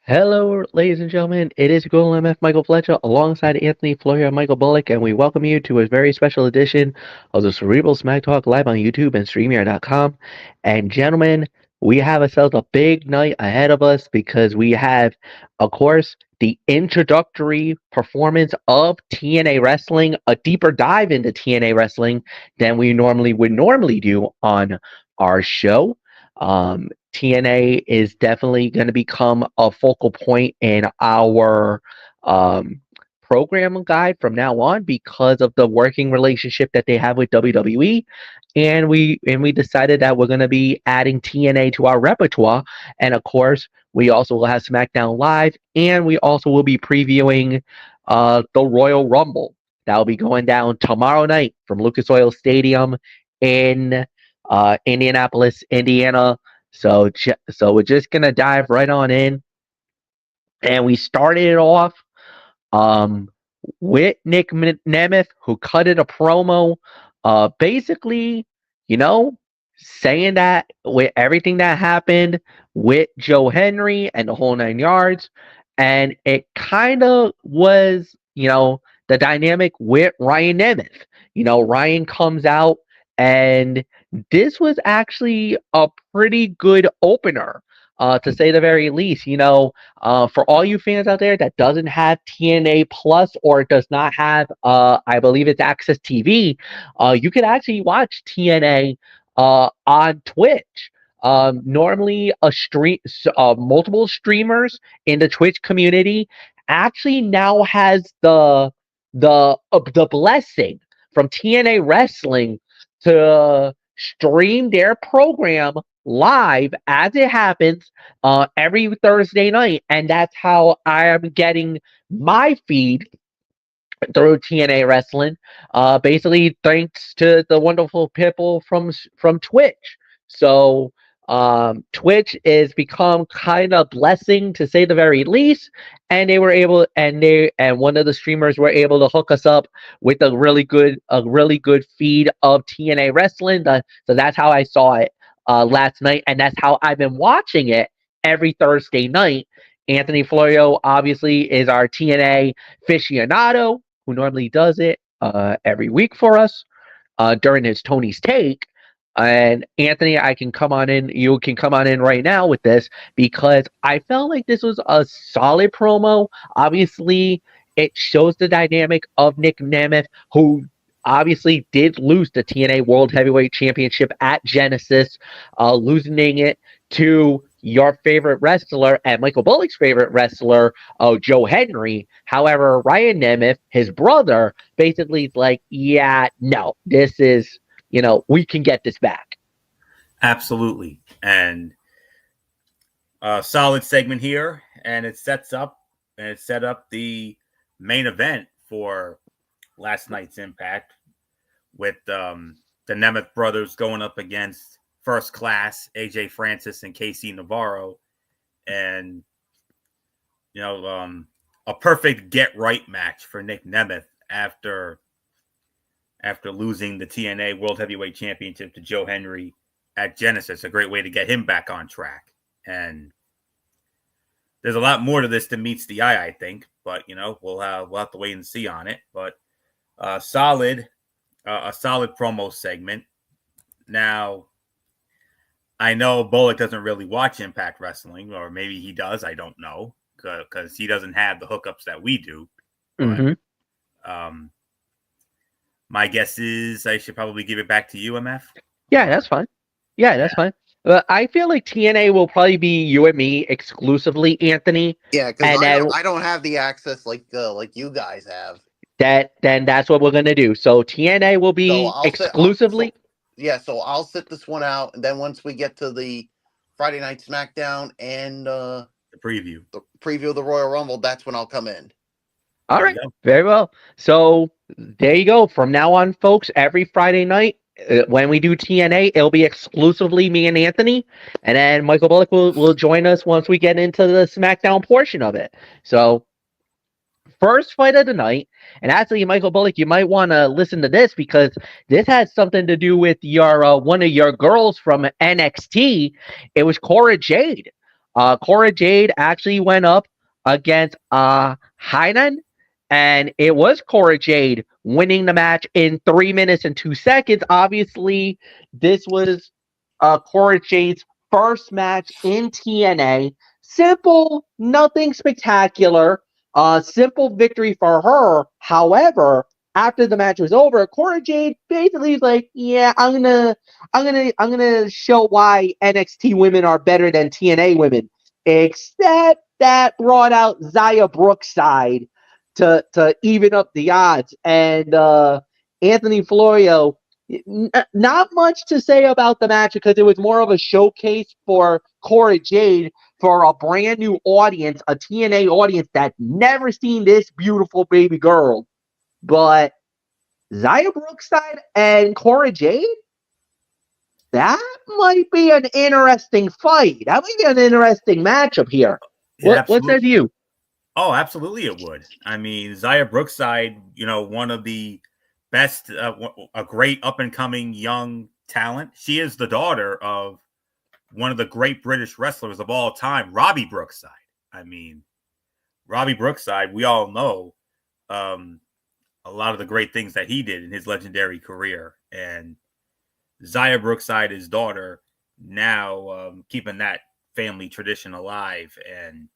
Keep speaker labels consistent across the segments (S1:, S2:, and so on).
S1: Hello, ladies and gentlemen. It is Golden MF Michael Fletcher alongside Anthony Florio and Michael Bullock, and we welcome you to a very special edition of the Cerebral Smack Talk live on YouTube and StreamYard.com. And gentlemen, we have ourselves a big night ahead of us because we have, of course, the introductory performance of TNA Wrestling, a deeper dive into TNA Wrestling than we normally do on our show. TNA is definitely going to become a focal point in our program guide from now on because of the working relationship that they have with WWE. And we decided that we're going to be adding TNA to our repertoire. And of course, we also will have SmackDown Live, and we also will be previewing the Royal Rumble. That will be going down tomorrow night from Lucas Oil Stadium in Indianapolis, Indiana. So we're just gonna dive right on in, and we started it off um, with Nick Nemeth, who cut it a promo, basically, you know, saying that with everything that happened with Joe Henry and the whole 9 yards, and it kind of was, the dynamic with Ryan Nemeth. Ryan comes out and this was actually a pretty good opener, to say the very least. For all you fans out there that doesn't have TNA Plus or does not have, I believe it's Access TV, you can actually watch TNA on Twitch. Normally, multiple streamers in the Twitch community actually now has the blessing from TNA Wrestling to stream their program live as it happens every Thursday night, and that's how I am getting my feed through TNA Wrestling. Basically, thanks to the wonderful people from Twitch. So Twitch has become kind of blessing to say the very least, and they were able, and one of the streamers were able to hook us up with a really good feed of TNA Wrestling. So that's how I saw it last night, and that's how I've been watching it every Thursday night. Anthony Florio obviously is our TNA aficionado who normally does it every week for us during his Tony's Take. And Anthony, I can come on in. You can come on in right now with this because I felt like this was a solid promo. Obviously, it shows the dynamic of Nick Nemeth, who obviously did lose the TNA World Heavyweight Championship at Genesis, losing it to your favorite wrestler and Michael Bullock's favorite wrestler, Joe Henry. However, Ryan Nemeth, his brother, basically is like, yeah, no, this is, we can get this back.
S2: Absolutely. And a solid segment here. And it set up the main event for last night's Impact with the Nemeth brothers going up against First Class, AJ Francis and KC Navarro. And, a perfect get-right match for Nick Nemeth after losing the TNA World Heavyweight Championship to Joe Henry at Genesis. A great way to get him back on track. And there's a lot more to this than meets the eye, I think. But, we'll have to wait and see on it. But a solid promo segment. Now, I know Bullock doesn't really watch Impact Wrestling, or maybe he does. I don't know, because he doesn't have the hookups that we do. But, my guess is I should probably give it back to you, MF.
S1: Yeah, that's fine. Fine. I feel like TNA will probably be you and me exclusively, Anthony.
S3: Yeah, because I don't have the access like you guys have.
S1: Then that's what we're gonna do. So TNA will be exclusively.
S3: So I'll sit this one out, and then once we get to the Friday Night SmackDown and the preview of the Royal Rumble, that's when I'll come in.
S1: All right, very well. So there you go. From now on, folks, every Friday night when we do TNA, it'll be exclusively me and Anthony, and then Michael Bullock will join us once we get into the SmackDown portion of it. So first fight of the night, and actually, Michael Bullock, you might want to listen to this because this has something to do with your one of your girls from NXT. It was Cora Jade. Cora Jade actually went up against Hainan, and it was Cora Jade winning the match in 3 minutes and 2 seconds. Obviously, this was Cora Jade's first match in TNA. Simple, nothing spectacular. Simple victory for her. However, after the match was over, Cora Jade basically was like, "Yeah, I'm gonna show why NXT women are better than TNA women." Except that brought out Zaya Brookside to even up the odds, and Anthony Florio. Not much to say about the match because it was more of a showcase for Cora Jade for a brand new audience, a TNA audience that never seen this beautiful baby girl. But Zaya Brookside and Cora Jade, that might be an interesting fight. That might be an interesting matchup here.
S2: Yeah,
S1: What's that to you?
S2: Oh, absolutely it would. I mean, Zaya Brookside, one of the best, a great up-and-coming young talent. She is the daughter of one of the great British wrestlers of all time, Robbie Brookside. I mean, Robbie Brookside, we all know a lot of the great things that he did in his legendary career. And Zaya Brookside, his daughter, now keeping that family tradition alive. And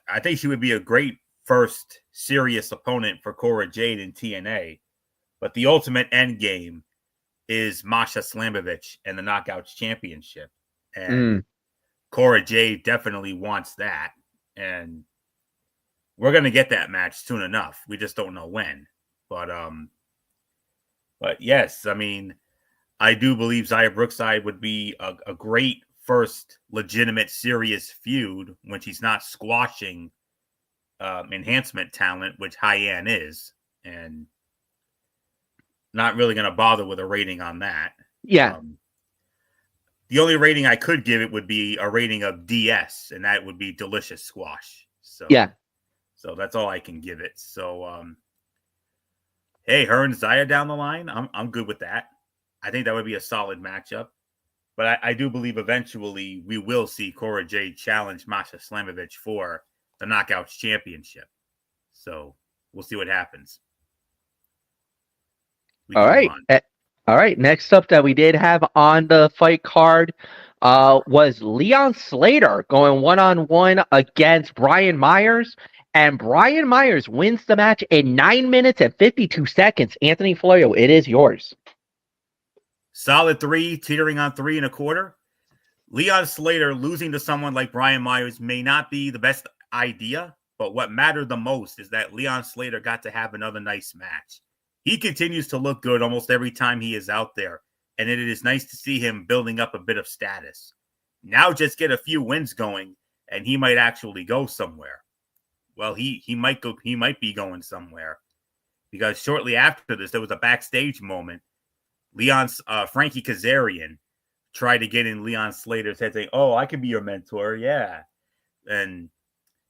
S2: I think she would be a great first serious opponent for Cora Jade in TNA. But the ultimate end game is Masha Slamovich and the Knockouts Championship. And Cora Jade definitely wants that. And we're going to get that match soon enough. We just don't know when. But yes, I mean, I do believe Zaya Brookside would be a great first legitimate serious feud when she's not squashing enhancement talent, which Hyann is, and not really going to bother with a rating on that.
S1: Yeah.
S2: The only rating I could give it would be a rating of DS, and that would be delicious squash. So
S1: yeah.
S2: So that's all I can give it. So hey, her and Zaya down the line, I'm good with that. I think that would be a solid matchup. But I do believe eventually we will see Cora Jade challenge Masha Slamovich for the Knockouts Championship. So we'll see what happens.
S1: All right. All right. Next up that we did have on the fight card was Leon Slater going one-on-one against Brian Myers. And Brian Myers wins the match in 9 minutes and 52 seconds. Anthony Florio, it is yours.
S2: Solid 3, teetering on 3.25. Leon Slater losing to someone like Brian Myers may not be the best idea, but what mattered the most is that Leon Slater got to have another nice match. He continues to look good almost every time he is out there, and it is nice to see him building up a bit of status. Now just get a few wins going, and he might actually go somewhere. Well, he might be going somewhere, because shortly after this, there was a backstage moment. Frankie Kazarian tried to get in Leon Slater's head, saying, "Oh, I can be your mentor, yeah." And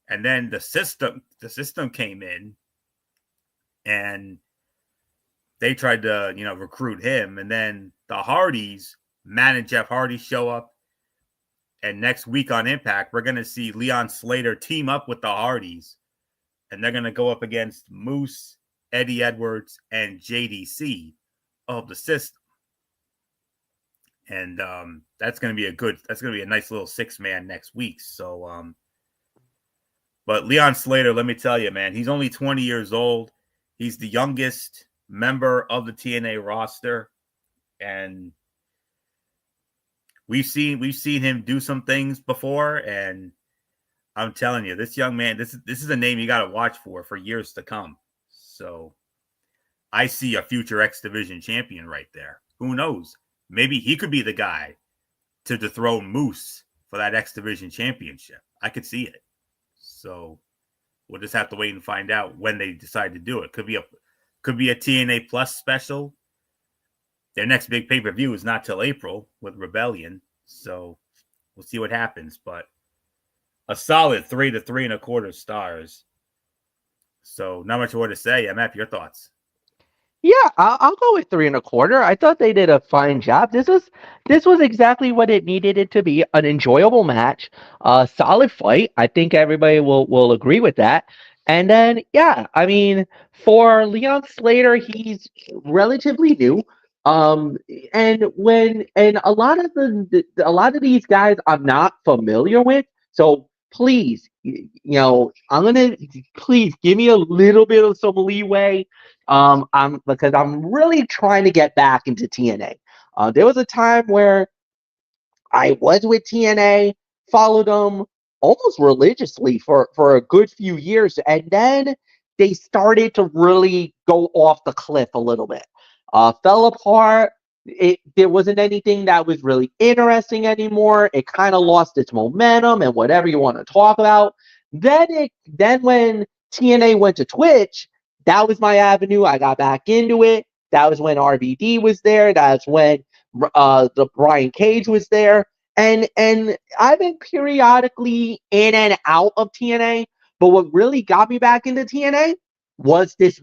S2: then the system came in, and they tried to recruit him. And then the Hardys, Matt and Jeff Hardy, show up. And next week on Impact, we're going to see Leon Slater team up with the Hardys, and they're going to go up against Moose, Eddie Edwards, and JDC of the system. And that's going to be a nice little 6-man next week. So, but Leon Slater, let me tell you, man, he's only 20 years old. He's the youngest member of the TNA roster, and we've seen him do some things before. And I'm telling you, this young man, this is a name you got to watch for years to come. So I see a future X Division champion right there. Who knows? Maybe he could be the guy to dethrone Moose for that X Division championship. I could see it. So we'll just have to wait and find out when they decide to do it. Could be a TNA Plus special. Their next big pay-per-view is not till April with Rebellion. So we'll see what happens. But a solid 3 to 3.25 stars. So not much more to say. MF, your thoughts?
S1: Yeah, I'll go with 3 1/4. I thought they did a fine job. This was exactly what it needed it to be. An enjoyable match, a solid fight. I think everybody will agree with that. And then yeah, I mean for Leon Slater, he's relatively new. Um, and a lot of these guys I'm not familiar with. So please, I'm gonna please give me a little bit of some leeway I'm really trying to get back into TNA. There was a time where I was with TNA, followed them almost religiously for a good few years, and then they started to really go off the cliff a little bit. Fell apart. There wasn't anything that was really interesting anymore. It kind of lost its momentum and whatever you want to talk about. Then when TNA went to Twitch, that was my avenue. I got back into it. That was when RVD was there. That's when the Brian Cage was there, and I've been periodically in and out of TNA. But what really got me back into TNA was this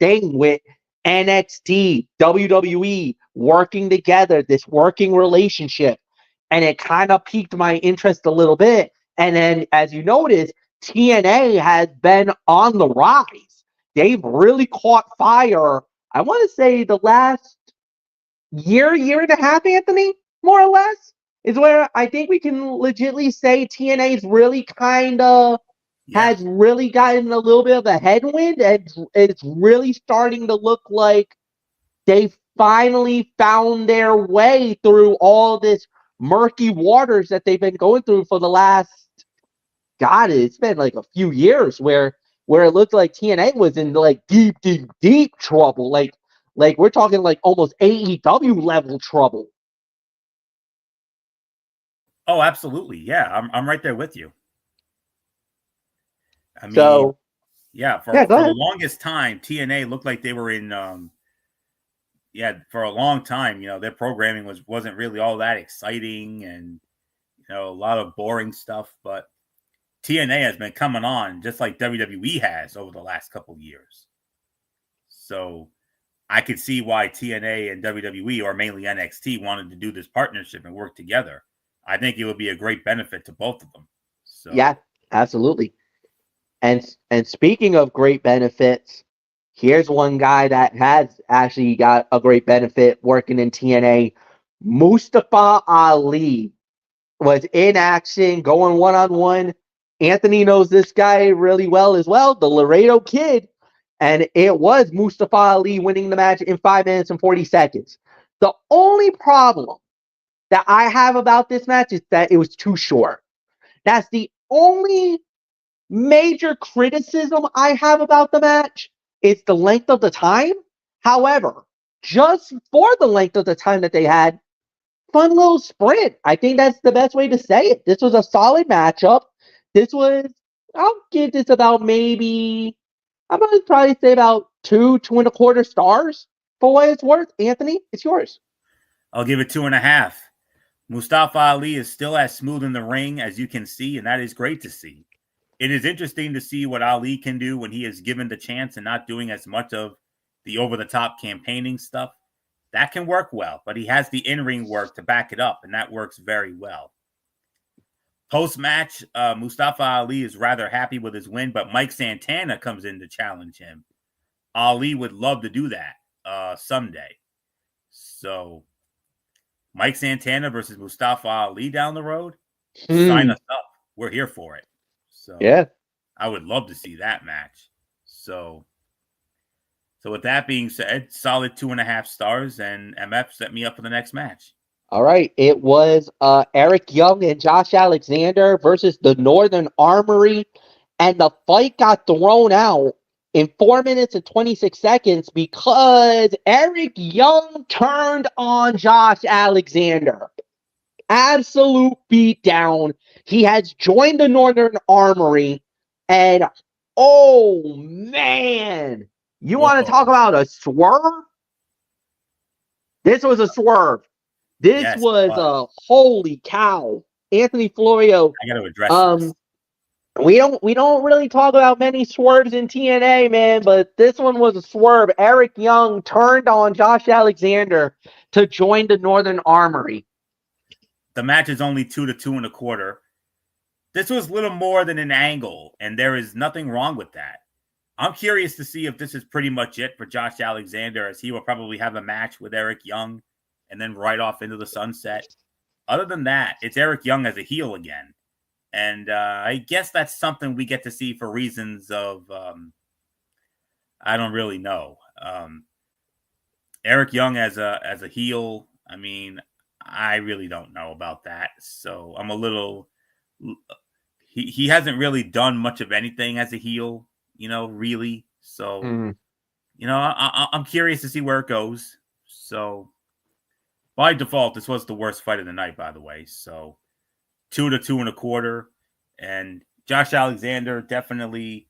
S1: thing with NXT, WWE working together, this working relationship, and it kind of piqued my interest a little bit. And then, as you notice, TNA has been on the rise. They've really caught fire. I want to say the last year and a half, Anthony, more or less, is where I think we can legitly say TNA's really kind of has really gotten a little bit of a headwind, and it's really starting to look like they finally found their way through all this murky waters that they've been going through for the last, God, it's been like a few years where it looked like TNA was in like deep trouble. Like we're talking like almost AEW level trouble.
S2: Oh, absolutely. Yeah, I'm right there with you. I mean,
S1: So
S2: yeah,
S1: yeah, go
S2: for the
S1: ahead.
S2: longest time, TNA looked like they were in for a long time, their programming wasn't really all that exciting and a lot of boring stuff, but TNA has been coming on just like WWE has over the last couple years. So I could see why TNA and WWE, or mainly NXT, wanted to do this partnership and work together. I think it would be a great benefit to both of them. So
S1: Yeah, absolutely. And speaking of great benefits, here's one guy that has actually got a great benefit working in TNA. Mustafa Ali was in action, going one-on-one. Anthony knows this guy really well as well, the Laredo Kid. And it was Mustafa Ali winning the match in 5 minutes and 40 seconds. The only problem that I have about this match is that it was too short. That's the only major criticism I have about the match. It's the length of the time. However, just for the length of the time that they had, fun little sprint. I think that's the best way to say it. This was a solid matchup. I'll give this about maybe, I'm going to probably say about 2.25 stars for what it's worth. Anthony, it's yours.
S2: I'll give it 2.5. Mustafa Ali is still as smooth in the ring as you can see, and that is great to see. It is interesting to see what Ali can do when he is given the chance and not doing as much of the over-the-top campaigning stuff. That can work well, but he has the in-ring work to back it up, and that works very well. Post-match, Mustafa Ali is rather happy with his win, but Mike Santana comes in to challenge him. Ali would love to do that someday. So, Mike Santana versus Mustafa Ali down the road? Sign us up. We're here for it. So,
S1: yeah,
S2: I would love to see that match. So with that being said, solid 2.5 stars, and MF set me up for the next match.
S1: All right. It was Eric Young and Josh Alexander versus the Northern Armory. And the fight got thrown out in 4 minutes and 26 seconds because Eric Young turned on Josh Alexander. Absolute beatdown. He has joined the Northern Armory. And oh, man. You want to talk about a swerve? This was a swerve. This was a holy cow. Anthony Florio.
S2: I got to address this.
S1: We don't really talk about many swerves in TNA, man, but this one was a swerve. Eric Young turned on Josh Alexander to join the Northern Armory.
S2: The match is only 2 to 2.25. This was little more than an angle, and there is nothing wrong with that. I'm curious to see if this is pretty much it for Josh Alexander, as he will probably have a match with Eric Young and then right off into the sunset. Other than that, it's Eric Young as a heel again. And I guess that's something we get to see for reasons of, I don't really know. Eric Young as a heel, I mean, I really don't know about that. So I'm a little, he hasn't really done much of anything as a heel, really. So, I'm curious to see where it goes. So by default, this was the worst fight of the night, by the way. So 2 to 2.25. And Josh Alexander definitely,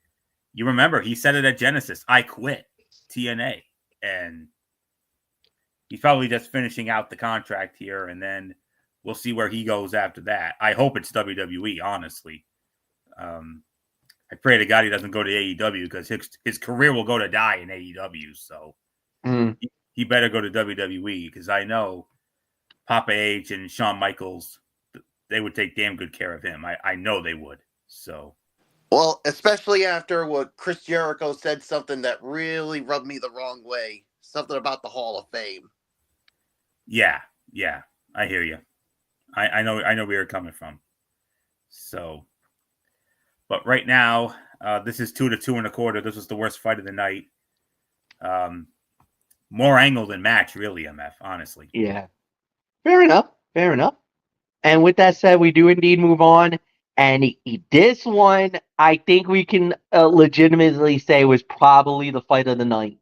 S2: you remember, he said it at Genesis, I quit TNA. And he's probably just finishing out the contract here, and then we'll see where he goes after that. I hope it's WWE, honestly. I pray to God he doesn't go to AEW, because his career will go to die in AEW. So he better go to WWE, because I know Papa H and Shawn Michaels, they would take damn good care of him. I know they would. So,
S3: well, especially after what Chris Jericho said, something that really rubbed me the wrong way. Something about the Hall of Fame.
S2: Yeah, I hear you. I know where you're coming from. So, but right now, this is 2 to 2.25. This was the worst fight of the night. More angle than match, really, MF, honestly.
S1: Yeah. Fair enough. And with that said, we do indeed move on. And this one, I think we can legitimately say was probably the fight of the night,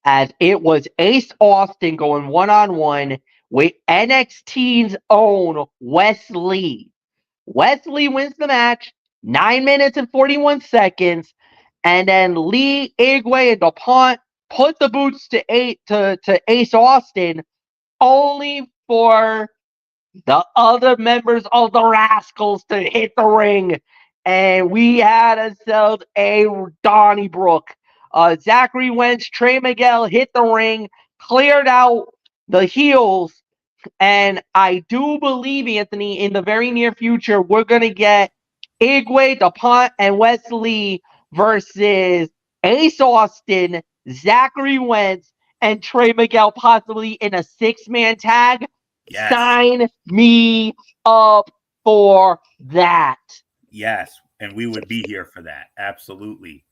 S1: as it was Ace Austin going one-on-one with NXT's own Wes Lee. Wes Lee wins the match, 9 minutes and 41 seconds, and then Lee, Igwe, and DuPont put the boots to Ace Austin, only for the other members of the Rascals to hit the ring. And we had ourselves a Donnybrook. Zachary Wentz, Trey Miguel hit the ring, cleared out the heels, and I do believe, Anthony, in the very near future, we're going to get Igwe, DuPont, and Wes Lee versus Ace Austin, Zachary Wentz, and Trey Miguel, possibly in a 6-man tag. Yes. Sign me up for that.
S2: Yes, and we would be here for that. Absolutely.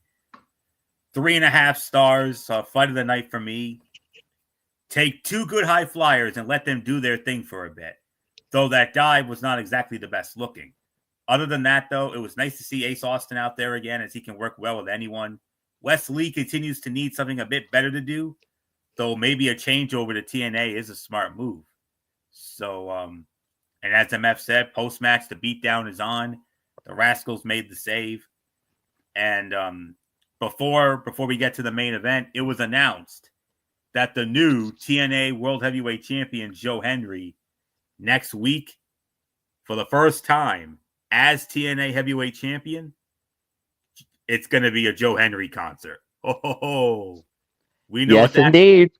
S2: 3.5 stars. Fight of the night for me. Take 2 good high flyers and let them do their thing for a bit. Though that dive was not exactly the best looking. Other than that, though, it was nice to see Ace Austin out there again, as he can work well with anyone. Wes Lee continues to need something a bit better to do, though maybe a changeover to TNA is a smart move. So, and as MF said, post-match, the beatdown is on. The Rascals made the save. And before we get to the main event, it was announced that the new TNA World Heavyweight Champion, Joe Hendry, next week, for the first time as TNA Heavyweight Champion, it's going to be a Joe Hendry concert. Oh, we know.
S1: Yes, indeed.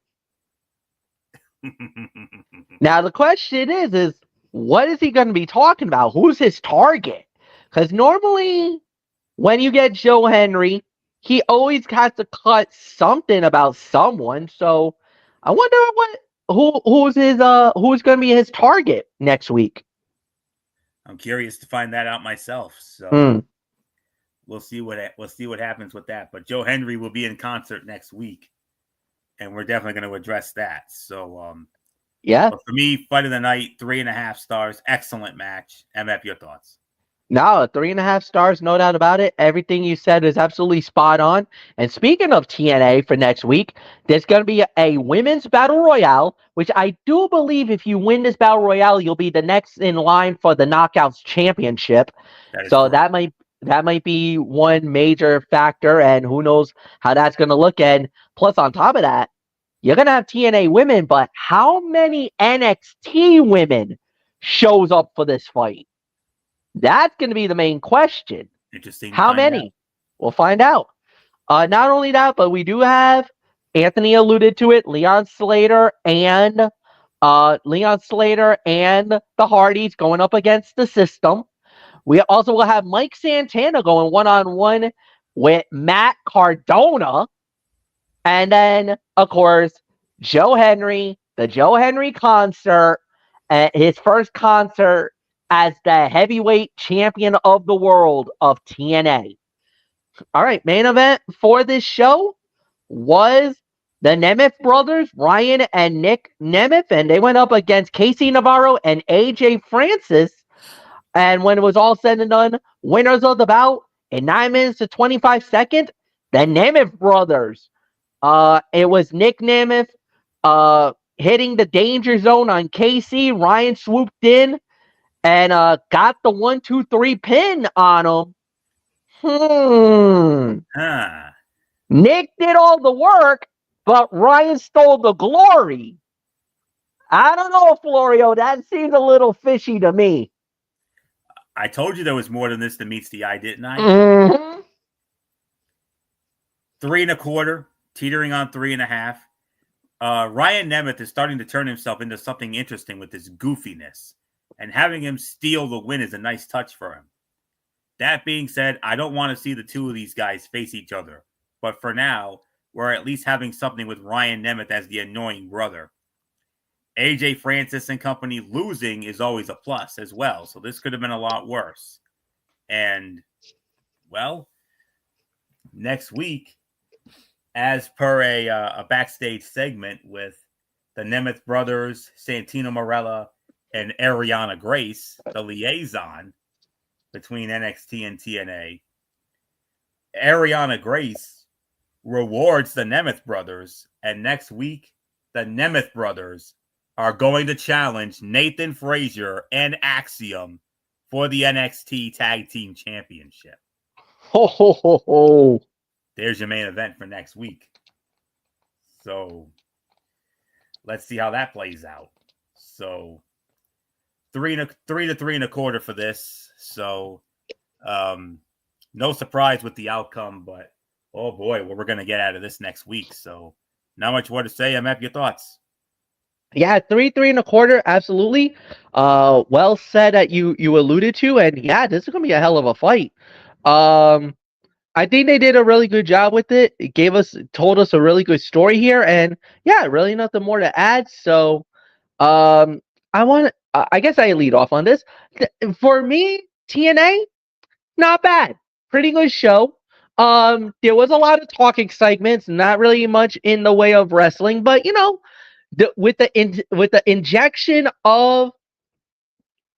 S1: Now, the question is what is he going to be talking about? Who's his target? Because normally, when you get Joe Hendry, he always has to cut something about someone. So I wonder who's going to be his target next week.
S2: I'm curious to find that out myself. So we'll see what happens with that. But Joe Hendry will be in concert next week, and we're definitely going to address that. So
S1: yeah.
S2: But for me, fight of the night, 3.5 stars. Excellent match. MF, your thoughts?
S1: No, 3.5 stars, no doubt about it. Everything you said is absolutely spot on. And speaking of TNA for next week, there's going to be a women's battle royale, which I do believe if you win this battle royale, you'll be the next in line for the Knockouts Championship. So that might be one major factor, and who knows how that's going to look. And plus, on top of that, you're going to have TNA women, but how many NXT women shows up for this fight? That's going to be the main question.
S2: Interesting.
S1: How many? We'll find out. Not only that, but we do have, Anthony alluded to it, Leon Slater and the Hardys going up against the System. We also will have Mike Santana going one-on-one with Matt Cardona. And then, of course, Joe Henry, the Joe Henry concert, his first concert as the heavyweight champion of the world of TNA. All right, main event for this show was the Nemeth brothers, Ryan and Nick Nemeth, and they went up against Casey Navarro and AJ Francis. And when it was all said and done, winners of the bout in 9 minutes to 25 seconds, the Nemeth brothers. It was Nick Nemeth hitting the danger zone on Casey. Ryan swooped in and got the 1-2-3 pin on him. Nick did all the work, but Ryan stole the glory. I don't know, Florio. That seems a little fishy to me.
S2: I told you there was more than this that meets the eye, didn't I?
S1: Mm-hmm.
S2: 3 1/4, teetering on 3 1/2. Ryan Nemeth is starting to turn himself into something interesting with his goofiness, and having him steal the win is a nice touch for him. That being said, I don't want to see the two of these guys face each other. But for now, we're at least having something with Ryan Nemeth as the annoying brother. AJ Francis and company losing is always a plus as well. So this could have been a lot worse. And, well, next week, as per a backstage segment with the Nemeth brothers, Santino Marella, and Ariana Grace, the liaison between NXT and TNA, Ariana Grace rewards the Nemeth brothers, and next week the Nemeth brothers are going to challenge Nathan Frazier and Axiom for the NXT Tag Team Championship.
S1: Ho, ho, ho, ho.
S2: There's your main event for next week. So let's see how that plays out. So 3 to 3 1/4 for this. So no surprise with the outcome, but oh boy, what we're going to get out of this next week. So not much more to say. MF, your thoughts?
S1: Yeah, 3 1/4, absolutely. Well said that you alluded to, and yeah, this is gonna be a hell of a fight. I think they did a really good job with it. It told us a really good story here, and yeah, really nothing more to add. So, I guess I lead off on this. For me, TNA, not bad, pretty good show. There was a lot of talking segments, not really much in the way of wrestling, but you know, with the injection of,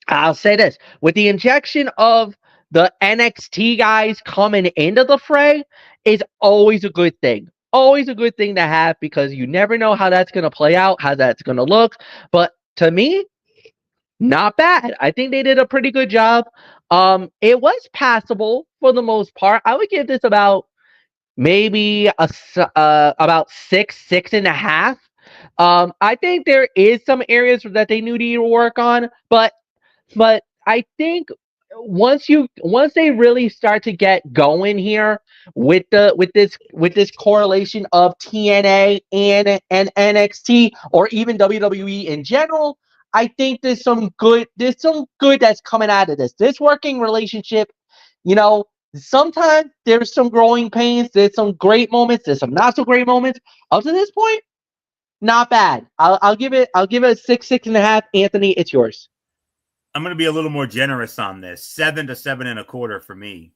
S1: I'll say this, with the injection of the NXT guys coming into the fray is always a good thing. Always a good thing to have, because you never know how that's going to play out, how that's going to look. But to me, not bad. I think they did a pretty good job. It was passable for the most part. I would give this about maybe about 6.5. I think there is some areas that they need to work on, but I think once they really start to get going here with this correlation of TNA and NXT, or even WWE in general, I think there's some good that's coming out of this. This working relationship, you know, sometimes there's some growing pains, there's some great moments, there's some not so great moments. Up to this point, not bad. I'll give it a 6.5. Anthony, it's yours.
S2: I'm going to be a little more generous on this. 7 to 7 1/4 for me.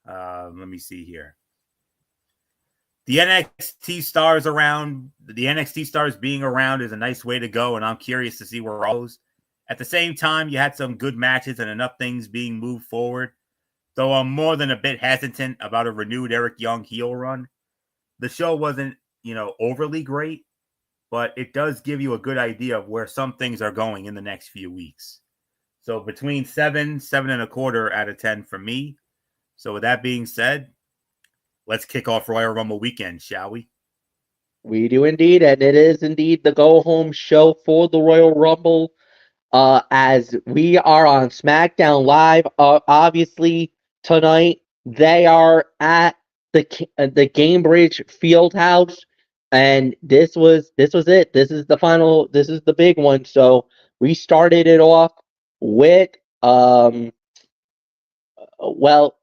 S2: Let me see here. The NXT stars being around is a nice way to go, and I'm curious to see where it goes. At the same time, you had some good matches and enough things being moved forward. Though I'm more than a bit hesitant about a renewed Eric Young heel run. The show wasn't, overly great, but it does give you a good idea of where some things are going in the next few weeks. So between 7 1/4 out of 10 for me. So with that being said, let's kick off Royal Rumble weekend, shall we?
S1: We do indeed, and it is indeed the go-home show for the Royal Rumble. As we are on Smackdown Live, obviously tonight. They are at the Gamebridge Fieldhouse, and this was it. This is the final. This is the big one. So we started it off with well,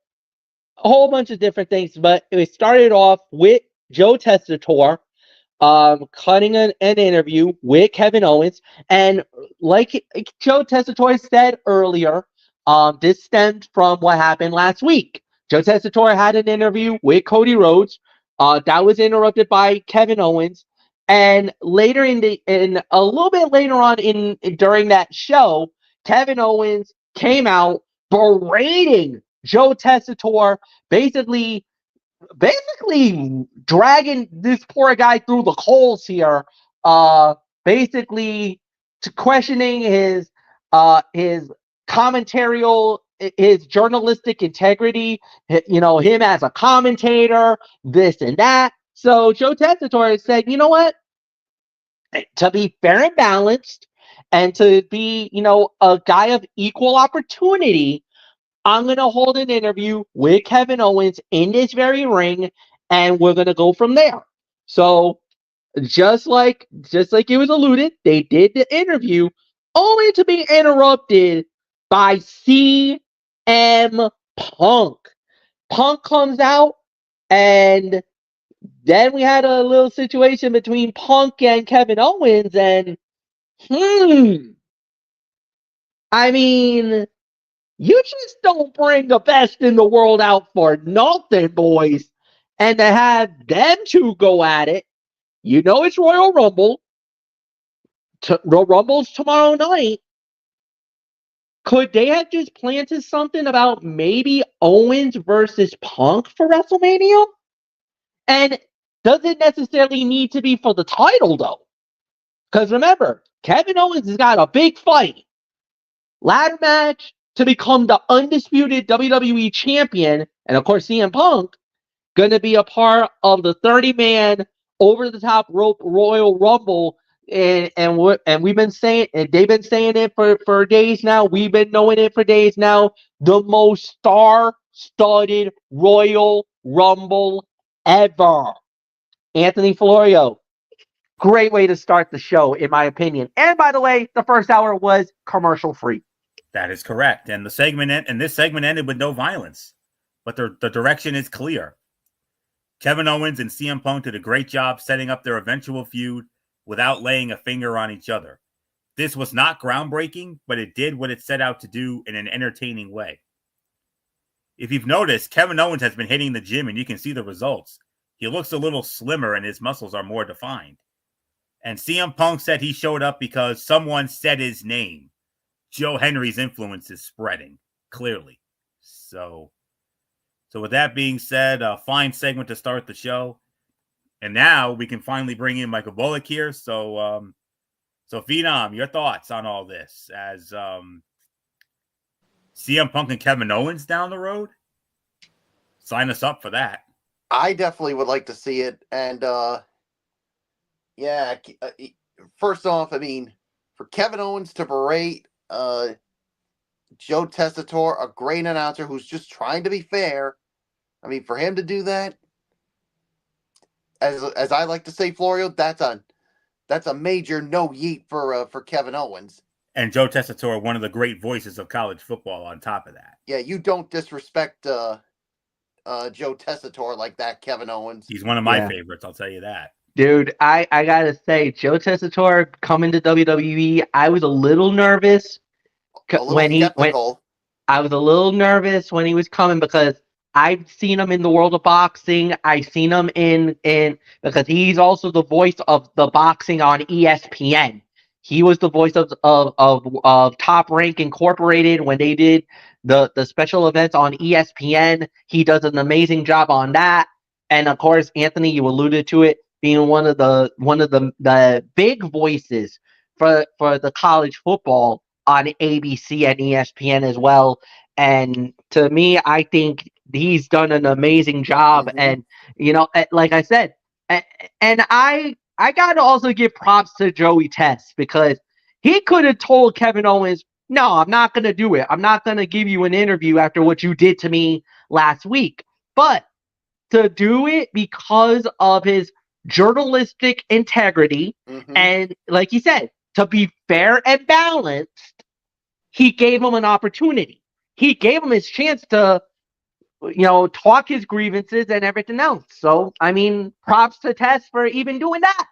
S1: a whole bunch of different things, but we started off with Joe Tessitore cutting an interview with Kevin Owens. And like Joe Tessitore said earlier, this stemmed from what happened last week. Joe Tessitore had an interview with Cody Rhodes. That was interrupted by Kevin Owens. And later in a little bit later on during that show, Kevin Owens came out berating Joe Tessitore, basically dragging this poor guy through the coals here, basically to questioning his commentarial, his journalistic integrity, him as a commentator, this and that. So Joe Tessitore said, you know what, to be fair and balanced and to be, a guy of equal opportunity, I'm going to hold an interview with Kevin Owens in this very ring, and we're going to go from there. So just like it was alluded, they did the interview only to be interrupted by CM Punk. Punk comes out, and then we had a little situation between Punk and Kevin Owens, and I mean, you just don't bring the best in the world out for nothing, boys. And to have them two go at it, it's Royal Rumble. Rumble's tomorrow night. Could they have just planted something about maybe Owens versus Punk for WrestleMania? And does it necessarily need to be for the title, though? Because remember, Kevin Owens has got a big fight. Ladder match to become the undisputed WWE champion, and of course CM Punk going to be a part of the 30-man over the top rope Royal Rumble, and we've been saying, and they've been saying it for days now. We've been knowing it for days now. The most star-studded Royal Rumble ever. Anthony Florio, great way to start the show, in my opinion. And by the way, the first hour was commercial free.
S2: That is correct. And this segment ended with no violence, but the direction is clear. Kevin Owens and CM Punk did a great job setting up their eventual feud without laying a finger on each other. This was not groundbreaking, but it did what it set out to do in an entertaining way. If you've noticed, Kevin Owens has been hitting the gym, and you can see the results. He looks a little slimmer and his muscles are more defined. And CM Punk said he showed up because someone said his name. Joe Henry's influence is spreading, clearly. So with that being said, a fine segment to start the show. And now we can finally bring in Michael Bullock here. So Phenom, your thoughts on all this as CM Punk and Kevin Owens down the road? Sign us up for that.
S3: I definitely would like to see it. And first off, I mean, for Kevin Owens to berate Joe Tessitore, a great announcer who's just trying to be fair. I mean, for him to do that, as I like to say, Florio, that's a major no yeet for Kevin Owens.
S2: And Joe Tessitore, one of the great voices of college football. On top of that,
S3: yeah, you don't disrespect Joe Tessitore like that, Kevin Owens.
S2: He's one of my favorites. I'll tell you that.
S1: Dude, I gotta say, Joe Tessitore coming to WWE, I was a little nervous when I was a little nervous when he was coming, because I've seen him in the world of boxing. I've seen him in because he's also the voice of the boxing on ESPN. He was the voice of Top Rank Incorporated when they did the special events on ESPN. He does an amazing job on that. And of course, Anthony, you alluded to it, being one of the big voices for the college football on ABC and ESPN as well. And to me, I think he's done an amazing job. Mm-hmm. And like I said, and I got to also give props to Joey Tess, because he could have told Kevin Owens, no, I'm not going to do it. I'm not going to give you an interview after what you did to me last week. But to do it because of his journalistic integrity and, like he said, to be fair and balanced, he gave him an opportunity. He gave him his chance to, talk his grievances and everything else. So, I mean, props to Tess for even doing that.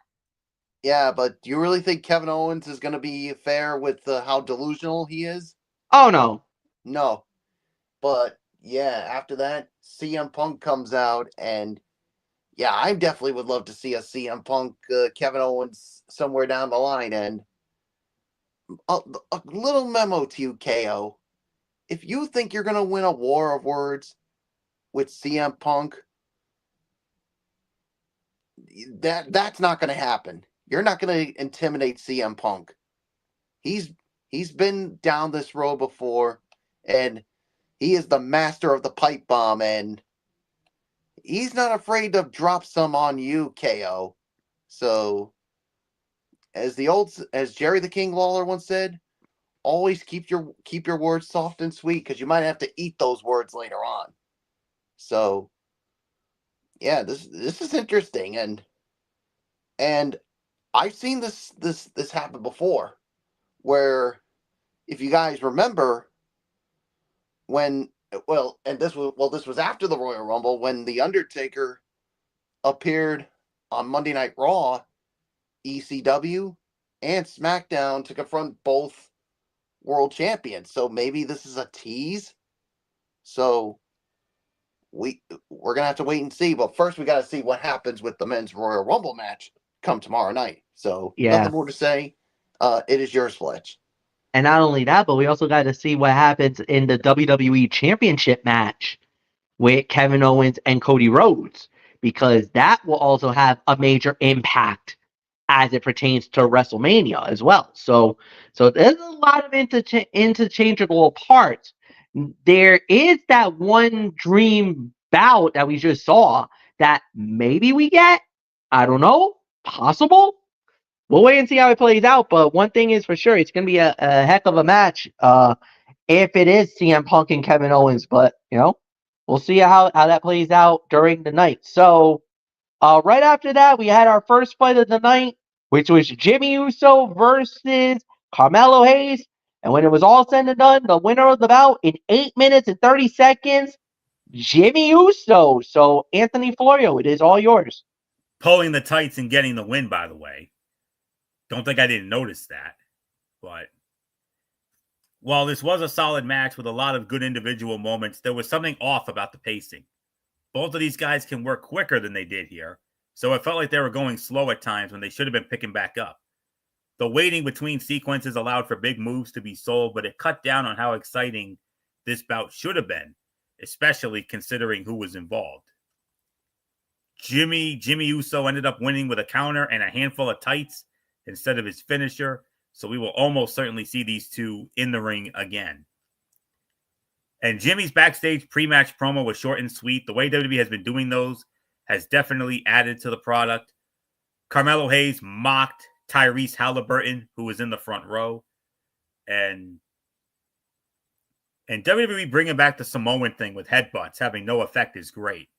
S3: Yeah, but do you really think Kevin Owens is going to be fair with how delusional he is?
S1: Oh, no.
S3: No. But, yeah, after that, CM Punk comes out, and, yeah, I definitely would love to see a CM Punk, Kevin Owens somewhere down the line. And a little memo to you, KO. If you think you're going to win a war of words with CM Punk, that's not going to happen. You're not going to intimidate CM Punk. He's been down this road before, and he is the master of the pipe bomb, and he's not afraid to drop some on you, KO. So, as Jerry the King Lawler once said, always keep your words soft and sweet, because you might have to eat those words later on. So, yeah, this is interesting, and I've seen this happen before, where, if you guys remember, when this was after the Royal Rumble, when the Undertaker appeared on Monday Night Raw, ECW, and SmackDown to confront both world champions. So maybe this is a tease. So we're gonna have to wait and see. But first, we got to see what happens with the men's Royal Rumble match come tomorrow night. So nothing more to say. It is yours, Fletch.
S1: And not only that, but we also got to see what happens in the WWE Championship match with Kevin Owens and Cody Rhodes, because that will also have a major impact as it pertains to WrestleMania as well. So there's a lot of interchangeable parts. There is that one dream bout that we just saw that maybe we get. I don't know. Possible. We'll wait and see how it plays out. But one thing is for sure, it's going to be a heck of a match. If it is CM Punk and Kevin Owens, but we'll see how that plays out during the night. So right after that, we had our first fight of the night, which was Jimmy Uso versus Carmelo Hayes. And when it was all said and done, the winner of the bout in 8 minutes and 30 seconds, Jimmy Uso. So Anthony Florio, it is all yours.
S2: Pulling the tights and getting the win, by the way. Don't think I didn't notice that. But while this was a solid match with a lot of good individual moments, there was something off about the pacing. Both of these guys can work quicker than they did here, so it felt like they were going slow at times when they should have been picking back up. The waiting between sequences allowed for big moves to be sold, but it cut down on how exciting this bout should have been, especially considering who was involved. Jimmy Uso ended up winning with a counter and a handful of tights instead of his finisher, so we will almost certainly see these two in the ring again. And Jimmy's backstage pre-match promo was short and sweet. The way WWE has been doing those has definitely added to the product. Carmelo Hayes mocked Tyrese Halliburton, who was in the front row. And WWE bringing back the Samoan thing with headbutts having no effect is great.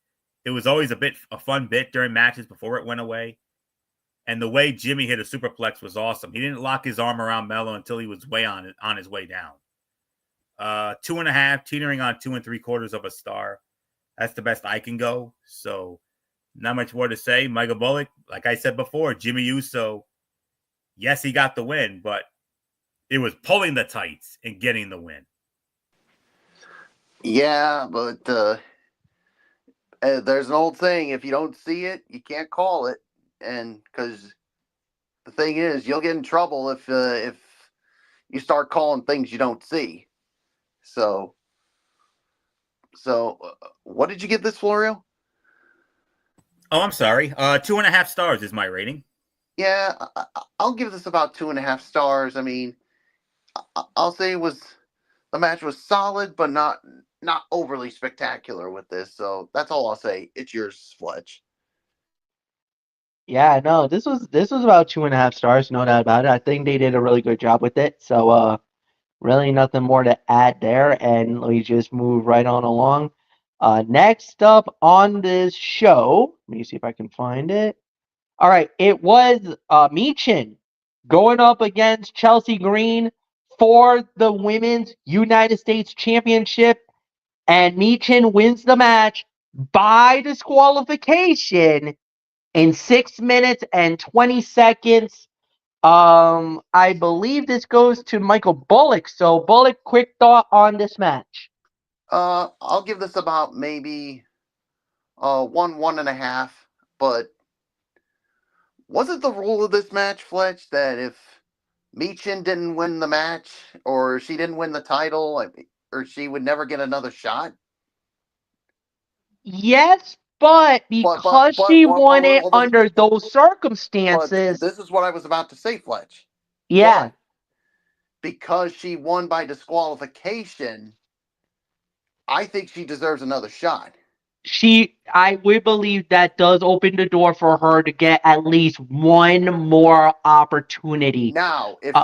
S2: It was always a fun bit during matches before it went away. And the way Jimmy hit a superplex was awesome. He didn't lock his arm around Melo until he was on his way down. 2.5, teetering on 2 3/4 of a star. That's the best I can go. So not much more to say. Michael Bullock, like I said before, Jimmy Uso, yes, he got the win, but it was pulling the tights and getting the win.
S3: Yeah, but there's an old thing: if you don't see it, you can't call it. And because the thing is, you'll get in trouble if you start calling things you don't see. So what did you give this, Florio?
S2: Oh, I'm sorry. 2.5 stars is my rating.
S3: Yeah, I'll give this about 2.5 stars. I mean, I'll say the match was solid, but not overly spectacular with this. So that's all I'll say. It's yours, Fletch.
S1: Yeah, no, this was about 2.5 stars, no doubt about it. I think they did a really good job with it. So Really nothing more to add there, and we just move right on along. Next up on this show, let me see if I can find it. All right, it was Michin going up against Chelsea Green for the Women's United States Championship, and Michin wins the match by disqualification in 6 minutes and 20 seconds. I believe this goes to Michael Bullock. So, Bullock, quick thought on this match.
S3: I'll give this about maybe 1.5. But was it the rule of this match, Fletch, that if Michin didn't win the match or she didn't win the title, or she would never get another shot?
S1: Yes, but because she won it under those circumstances.
S3: But this is what I was about to say, Fletch.
S1: Yeah.
S3: But because she won by disqualification, I think she deserves another shot.
S1: I would believe that does open the door for her to get at least one more opportunity.
S3: Now, if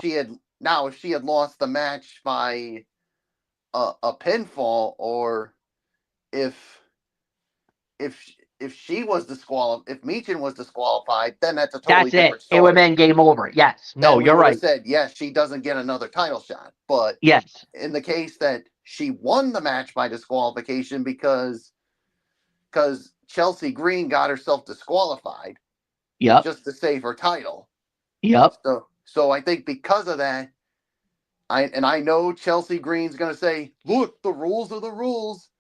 S3: she had lost the match by a pinfall, or if she was disqualified, if Michin was disqualified, then that's a totally different story.
S1: It would have been game over. Yes. No,
S3: then
S1: you're right.
S3: Said yes, she doesn't get another title shot. But
S1: yes,
S3: in the case that she won the match by disqualification because Chelsea Green got herself disqualified, just to save her title. So I think because of that, I know Chelsea Green's going to say, "Look, the rules are the rules."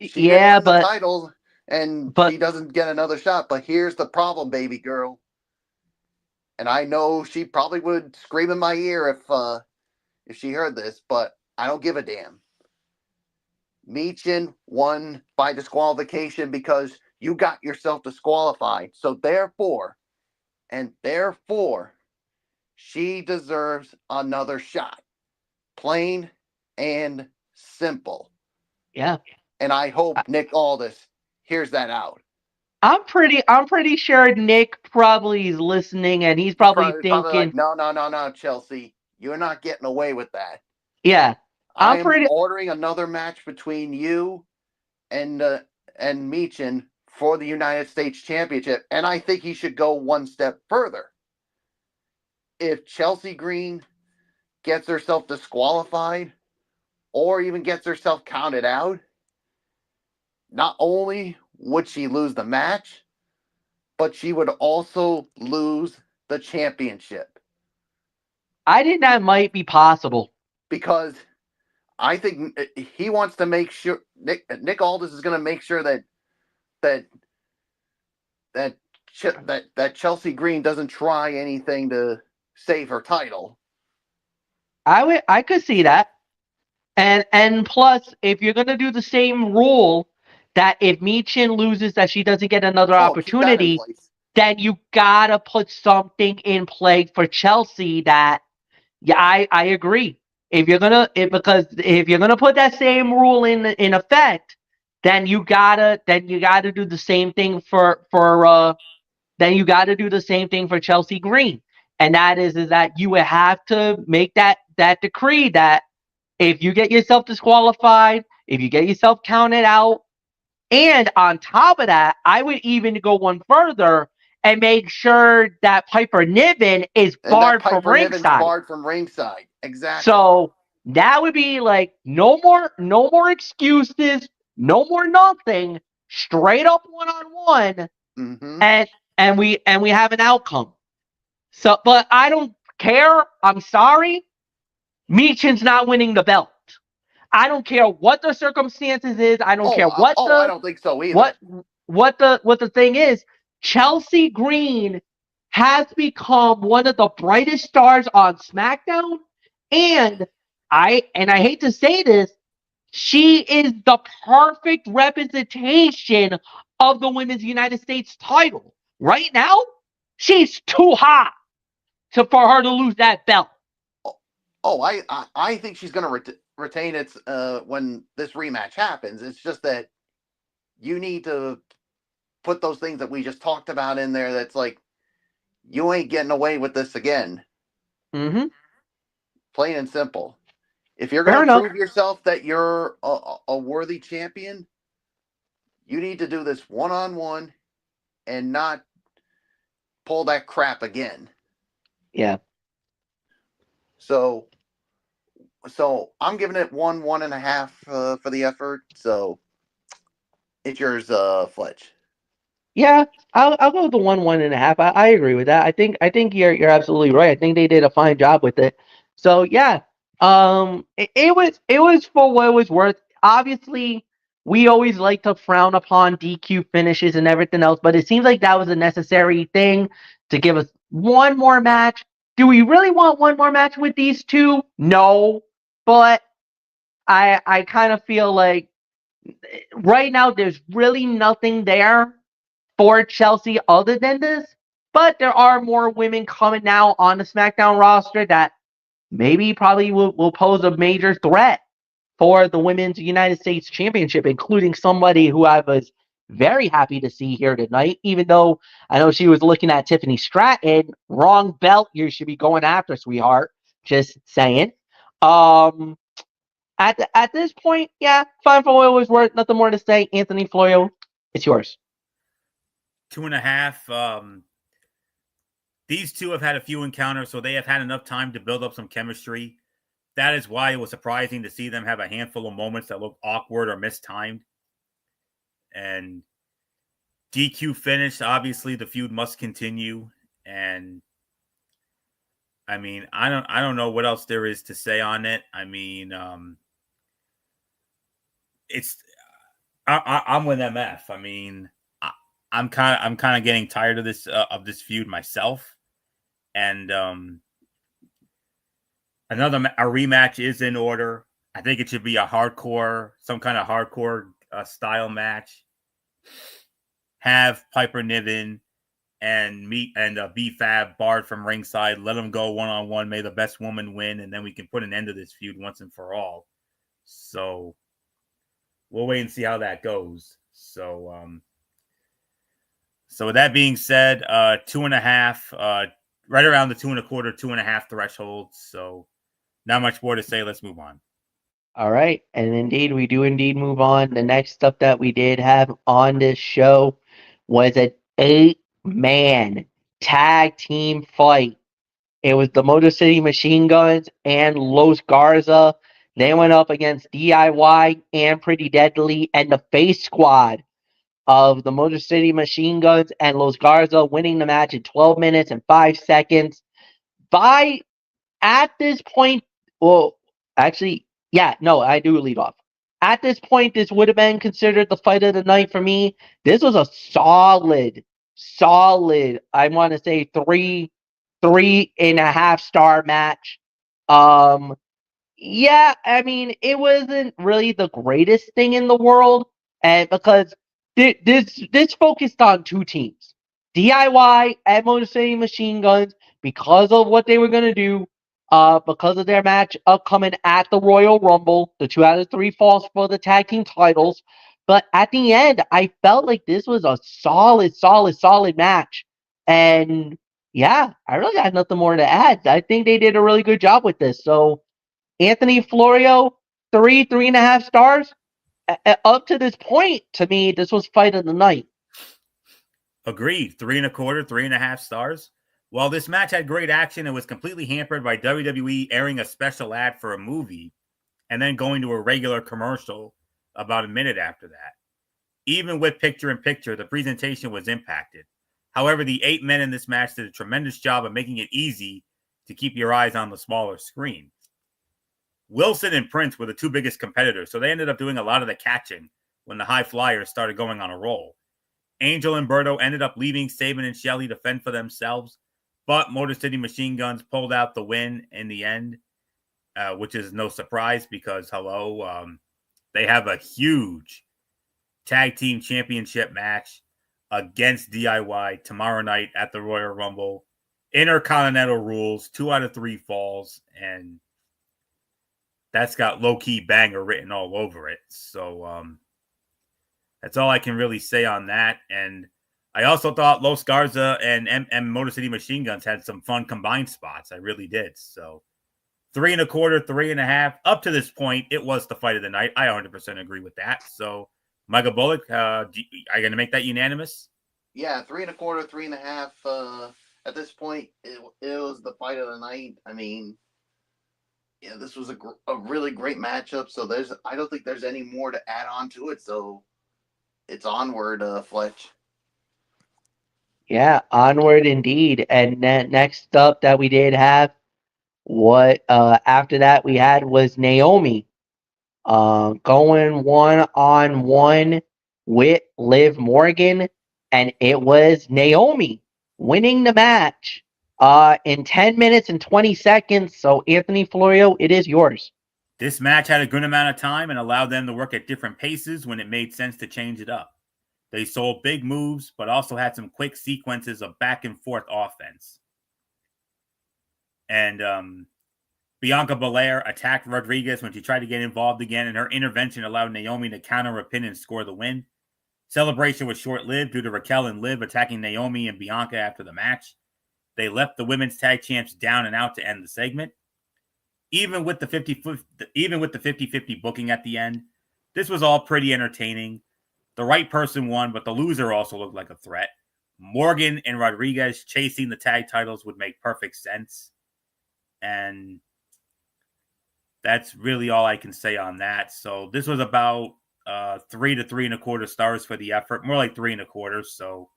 S3: She didn't win the title, and she doesn't get another shot. But here's the problem, baby girl. And I know she probably would scream in my ear if she heard this, but I don't give a damn. Michin won by disqualification because you got yourself disqualified. So therefore, she deserves another shot. Plain and simple.
S1: Yeah.
S3: And I hope Nick Aldis hears that out.
S1: I'm pretty sure Nick probably is listening, and he's probably thinking,
S3: like, no, Chelsea, you're not getting away with that.
S1: Yeah.
S3: I'm ordering another match between you and Michin for the United States Championship, and I think he should go one step further. If Chelsea Green gets herself disqualified or even gets herself counted out, not only would she lose the match, but she would also lose the championship.
S1: I think that might be possible.
S3: Because I think he wants to make sure Nick Aldis is going to make sure that Chelsea Green doesn't try anything to save her title.
S1: I could see that. And plus, if you're gonna do the same rule that if Michin loses that she doesn't get another opportunity, then you gotta put something in play for Chelsea that I agree. Because if you're gonna put that same rule in effect, then you gotta do the same thing for Chelsea Green. And that is that you would have to make that decree that if you get yourself disqualified, if you get yourself counted out, and on top of that, I would even go one further and make sure that Piper Niven is barred from ringside.
S3: Exactly.
S1: So that would be like no more excuses, no more nothing, straight up one-on-one, and we have an outcome. So, but I don't care. I'm sorry. Michin's not winning the belt. I don't care what the circumstances is. I don't care what
S3: I don't think so either.
S1: What the thing is. Chelsea Green has become one of the brightest stars on SmackDown, and I hate to say this, she is the perfect representation of the Women's United States title. Right now, she's too hot for her to lose that belt.
S3: I think she's going to retain it when this rematch happens. It's just that you need to put those things that we just talked about in there. That's like, you ain't getting away with this again.
S1: Mm-hmm.
S3: Plain and simple. If you're
S1: Fair
S3: going to
S1: enough.
S3: prove yourself that you're a worthy champion, you need to do this one-on-one and not pull that crap again.
S1: Yeah.
S3: So I'm giving it 1.5 for the effort. So it's yours, Fletch.
S1: Yeah, I'll go with the 1.5. I agree with that. I think you're absolutely right. I think they did a fine job with it. So yeah, it was for what it was worth. Obviously, we always like to frown upon DQ finishes and everything else, but it seems like that was a necessary thing to give us one more match. Do we really want one more match with these two? No, but I kind of feel like right now there's really nothing there for Chelsea other than this, but there are more women coming now on the SmackDown roster that maybe probably will pose a major threat for the Women's United States Championship, including somebody who I was very happy to see here tonight, even though I know she was looking at Tiffany Stratton. Wrong belt you should be going after, sweetheart. Just saying. Um, at this point, yeah, fine for what it was worth. Nothing more to say. Anthony Florio, it's yours.
S2: 2.5. These two have had a few encounters, so they have had enough time to build up some chemistry. That is why it was surprising to see them have a handful of moments that looked awkward or mistimed. And DQ finished. Obviously, the feud must continue. And I mean, I don't know what else there is to say on it. I mean, it's I'm with MF. I mean, I'm kind of getting tired of this feud myself. And a rematch is in order. I think it should be some kind of hardcore style match. Have Piper Niven and B-Fab barred from ringside. Let them go one-on-one. May the best woman win, and then we can put an end to this feud once and for all. So we'll wait and see how that goes. So with that being said, 2.5, right around the 2.25, 2.5 threshold. So not much more to say. Let's move on.
S1: All right, and indeed, we do indeed move on. The next stuff that we did have on this show was an 8-man tag team fight. It was the Motor City Machine Guns and Los Garza. They went up against DIY and Pretty Deadly and the Face Squad of the Motor City Machine Guns and Los Garza, winning the match in 12 minutes and 5 seconds. By at this point, well, actually, yeah, no, I do lead off. At this point, this would have been considered the fight of the night for me. This was a solid, I want to say 3.5 star match. Um, yeah, I mean, it wasn't really the greatest thing in the world, and because this focused on two teams, DIY and Motor City Machine Guns, because of what they were gonna do, because of their match upcoming at the Royal Rumble, the 2 out of 3 falls for the tag team titles. But at the end, I felt like this was a solid match, and yeah, I really had nothing more to add. I think they did a really good job with this. So Anthony Florio, 3.5 stars. Up to this point, to me, this was fight of the night.
S2: Agreed. 3.25, 3.5 stars. While this match had great action, it was completely hampered by WWE airing a special ad for a movie and then going to a regular commercial about a minute after that. Even with picture-in-picture, the presentation was impacted. However, the 8 men in this match did a tremendous job of making it easy to keep your eyes on the smaller screen. Wilson and Prince were the two biggest competitors, so they ended up doing a lot of the catching when the high flyers started going on a roll. Angel and Berto ended up leaving Sabin and Shelley to fend for themselves, but Motor City Machine Guns pulled out the win in the end, which is no surprise because, they have a huge tag team championship match against DIY tomorrow night at the Royal Rumble. Intercontinental rules, 2 out of 3 falls, and that's got low-key banger written all over it. So that's all I can really say on that. And I also thought Los Garza and Motor City Machine Guns had some fun combined spots. I really did. So 3.25, 3.5. Up to this point, it was the fight of the night. I 100% agree with that. So, Michael Bullock, are you going to make that unanimous?
S3: Yeah, 3.25, 3.5. At this point, it was the fight of the night. I mean, yeah, this was a really great matchup. So I don't think there's any more to add on to it. So it's onward, Fletch.
S1: Yeah, onward indeed. And then next up that we did have, what after that we had was Naomi going 1-on-1 with Liv Morgan, and it was Naomi winning the match in 10 minutes and 20 seconds. So, Anthony Florio, it is yours.
S2: This match had a good amount of time and allowed them to work at different paces when it made sense to change it up. They sold big moves, but also had some quick sequences of back and forth offense. And Bianca Belair attacked Rodriguez when she tried to get involved again, and her intervention allowed Naomi to counter a pin and score the win. Celebration was short-lived due to Raquel and Liv attacking Naomi and Bianca after the match. They left the women's tag champs down and out to end the segment. Even with the 50-50 booking at the end, this was all pretty entertaining. The right person won, but the loser also looked like a threat. Morgan and Rodriguez chasing the tag titles would make perfect sense. And that's really all I can say on that. So this was about 3 to 3.25 stars for the effort. More like 3.25. So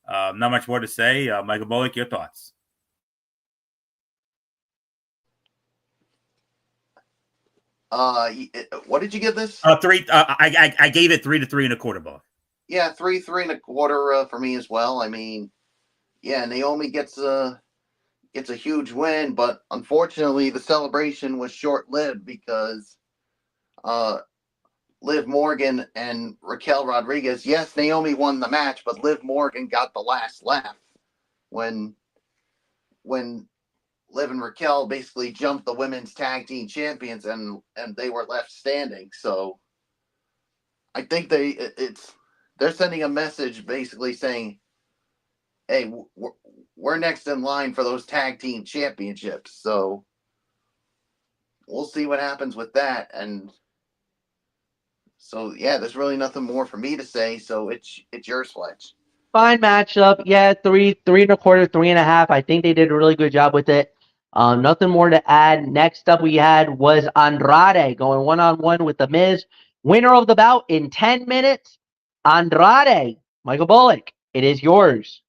S2: not much more to say. Michael Bullock, your thoughts?
S3: What did you give this?
S2: Three. I gave it 3 to 3.25. Bullock.
S3: Yeah, 3.25 for me as well. I mean, yeah, Naomi gets a huge win, but unfortunately, the celebration was short-lived because Liv Morgan and Raquel Rodriguez. Yes, Naomi won the match, but Liv Morgan got the last laugh when Liv and Raquel basically jumped the women's tag team champions, and they were left standing. So I think they're sending a message basically saying, "Hey, we're next in line for those tag team championships." So we'll see what happens with that. And so yeah, there's really nothing more for me to say. So it's yours, Fletch.
S1: Fine matchup. Yeah, 3.25, 3.5. I think they did a really good job with it. Nothing more to add. Next up we had was Andrade going 1-on-1 with The Miz. Winner of the bout in 10 minutes, Andrade. Michael Bullock, it is yours.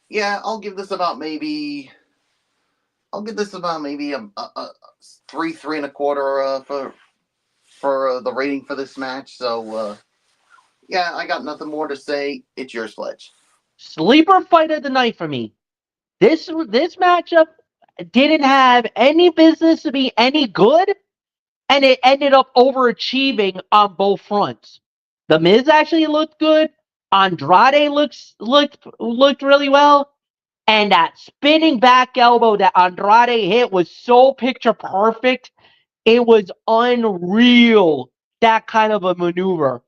S3: Yeah, I'll give this about maybe a 3.25 for the rating for this match. So yeah, I got nothing more to say. It's yours, Fletch.
S1: Sleeper fight of the night for me. This matchup didn't have any business to be any good, and it ended up overachieving on both fronts. The Miz actually looked good. Andrade looked really well, and that spinning back elbow that Andrade hit was so picture perfect. It was unreal, that kind of a maneuver.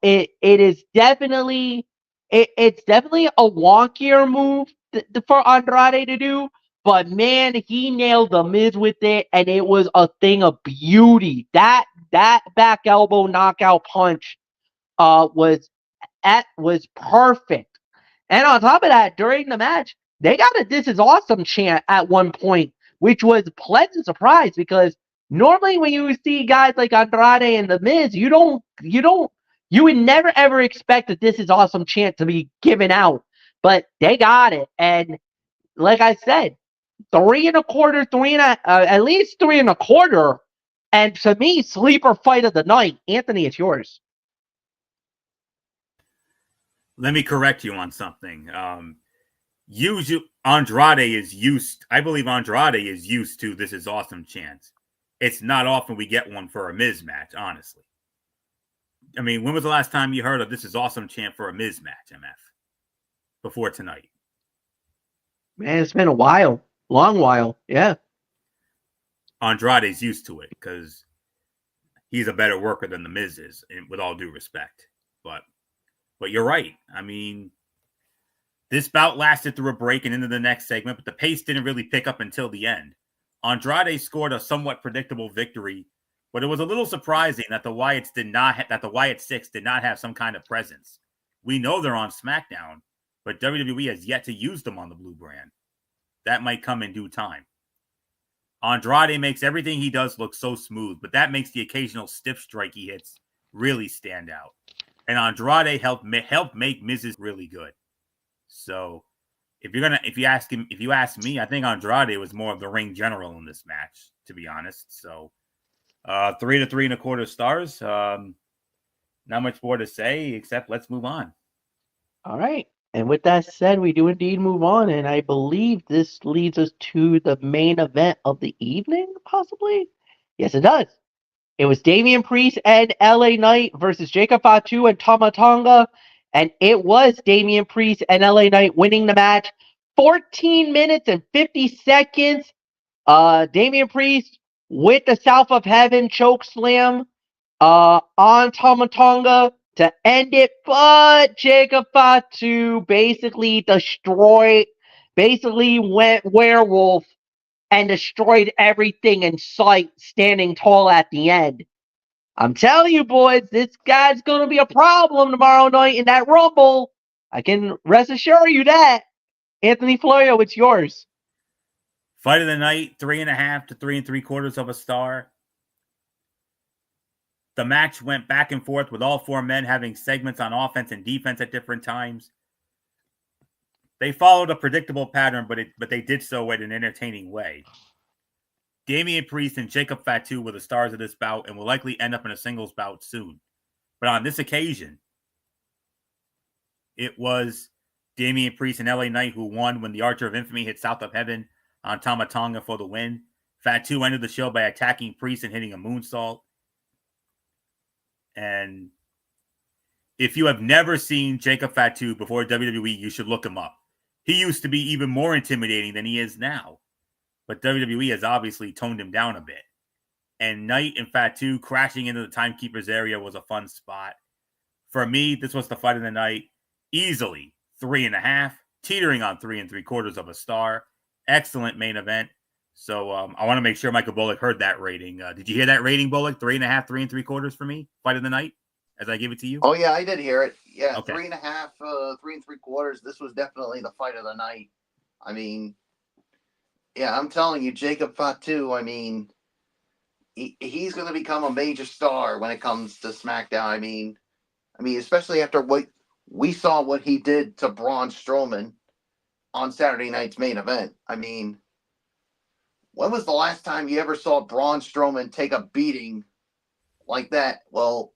S1: It is definitely it's definitely a wonkier move for Andrade to do, but man, he nailed the Miz with it, and it was a thing of beauty. That back elbow knockout punch was perfect. And on top of that, during the match, they got a "This is awesome" chant at one point, which was a pleasant surprise because normally when you see guys like Andrade and The Miz, you would never ever expect a "This is awesome" chant to be given out. But they got it. And like I said, 3.25, at least 3.25. And to me, sleeper fight of the night. Anthony, it's yours.
S2: Let me correct you on something. Andrade is used. I believe Andrade is used to "This is awesome" chants. It's not often we get one for a Miz match, honestly. I mean, when was the last time you heard of "This is awesome" chant for a Miz match, MF? Before tonight.
S1: Man, it's been a while. Long while. Yeah.
S2: Andrade's used to it because he's a better worker than the Miz is, with all due respect. But you're right. I mean, This bout lasted through a break and into the next segment, but the pace didn't really pick up until the end. Andrade scored a somewhat predictable victory, but it was a little surprising that the Wyatt Six did not have some kind of presence. We know they're on SmackDown, but WWE has yet to use them on the Blue brand. That might come in due time. Andrade makes everything he does look so smooth, but that makes the occasional stiff strike he hits really stand out. And Andrade helped make Miz's really good. So if you ask me, I think Andrade was more of the ring general in this match, to be honest. So 3 to 3.25 stars. Not much more to say except let's move on.
S1: All right. And with that said, we do indeed move on, and I believe this leads us to the main event of the evening, possibly? Yes, it does. It was Damian Priest and LA Knight versus Jacob Fatu and Tama Tonga, and it was Damian Priest and LA Knight winning the match 14 minutes and 50 seconds. Damian Priest with the South of Heaven choke slam on Tama Tonga to end it, but Jacob Fatu basically went werewolf and destroyed everything in sight, standing tall at the end. I'm telling you, boys, this guy's going to be a problem tomorrow night in that Rumble. I can rest assure you that. Anthony Florio, it's yours.
S2: Fight of the night, 3.5 to 3.75 stars. The match went back and forth with all four men having segments on offense and defense at different times. They followed a predictable pattern, but they did so in an entertaining way. Damian Priest and Jacob Fatu were the stars of this bout and will likely end up in a singles bout soon. But on this occasion, it was Damian Priest and LA Knight who won when the Archer of Infamy hit South of Heaven on Tama Tonga for the win. Fatu ended the show by attacking Priest and hitting a moonsault. And if you have never seen Jacob Fatu before WWE, you should look him up. He used to be even more intimidating than he is now. But WWE has obviously toned him down a bit. And Knight and Fatu crashing into the timekeeper's area was a fun spot. For me, this was the fight of the night. Easily 3.5, teetering on 3.75 stars. Excellent main event. So I want to make sure Michael Bullock heard that rating. Did you hear that rating, Bullock? 3.5, 3.75 for me? Fight of the night, as I give it to you?
S3: Oh, yeah, I did hear it. Yeah,
S2: okay.
S3: 3.5, 3.75. This was definitely the fight of the night. I mean, yeah, I'm telling you, Jacob Fatu, I mean, he's going to become a major star when it comes to SmackDown. I mean, especially after what we saw what he did to Braun Strowman on Saturday night's main event. I mean, when was the last time you ever saw Braun Strowman take a beating like that? Well,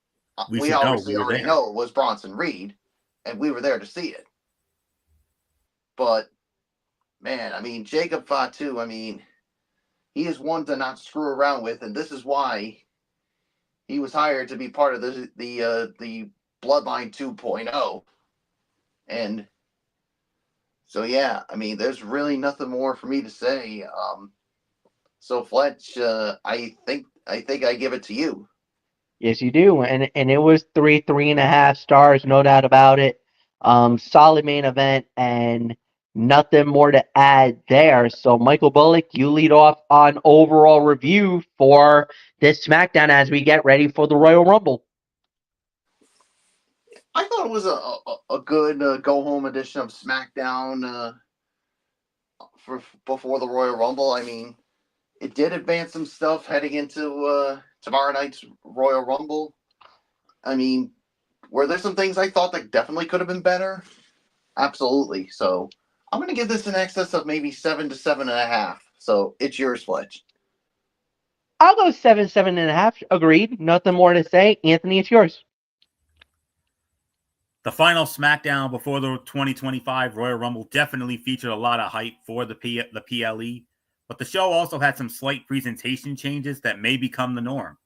S3: we obviously already know it was Bronson Reed, and we were there to see it. But, man, I mean, Jacob Fatu, I mean, he is one to not screw around with, and this is why he was hired to be part of the Bloodline 2.0. And so, yeah, I mean, there's really nothing more for me to say. So, Fletch, I think I give it to you.
S1: Yes, you do, and it was 3.5 stars, no doubt about it. Solid main event, and nothing more to add there. So, Michael Bullock, you lead off on overall review for this SmackDown as we get ready for the Royal Rumble.
S3: I thought it was a good go-home edition of SmackDown for before the Royal Rumble. I mean, it did advance some stuff heading into tomorrow night's Royal Rumble. I mean, were there some things I thought that definitely could have been better? Absolutely. So I'm going to give this an excess of maybe 7 to 7.5. So it's yours, Fletch.
S1: I'll go 7.5. Agreed. Nothing more to say. Anthony, it's yours.
S2: The final SmackDown before the 2025 Royal Rumble definitely featured a lot of hype for the PLE, but the show also had some slight presentation changes that may become the norm.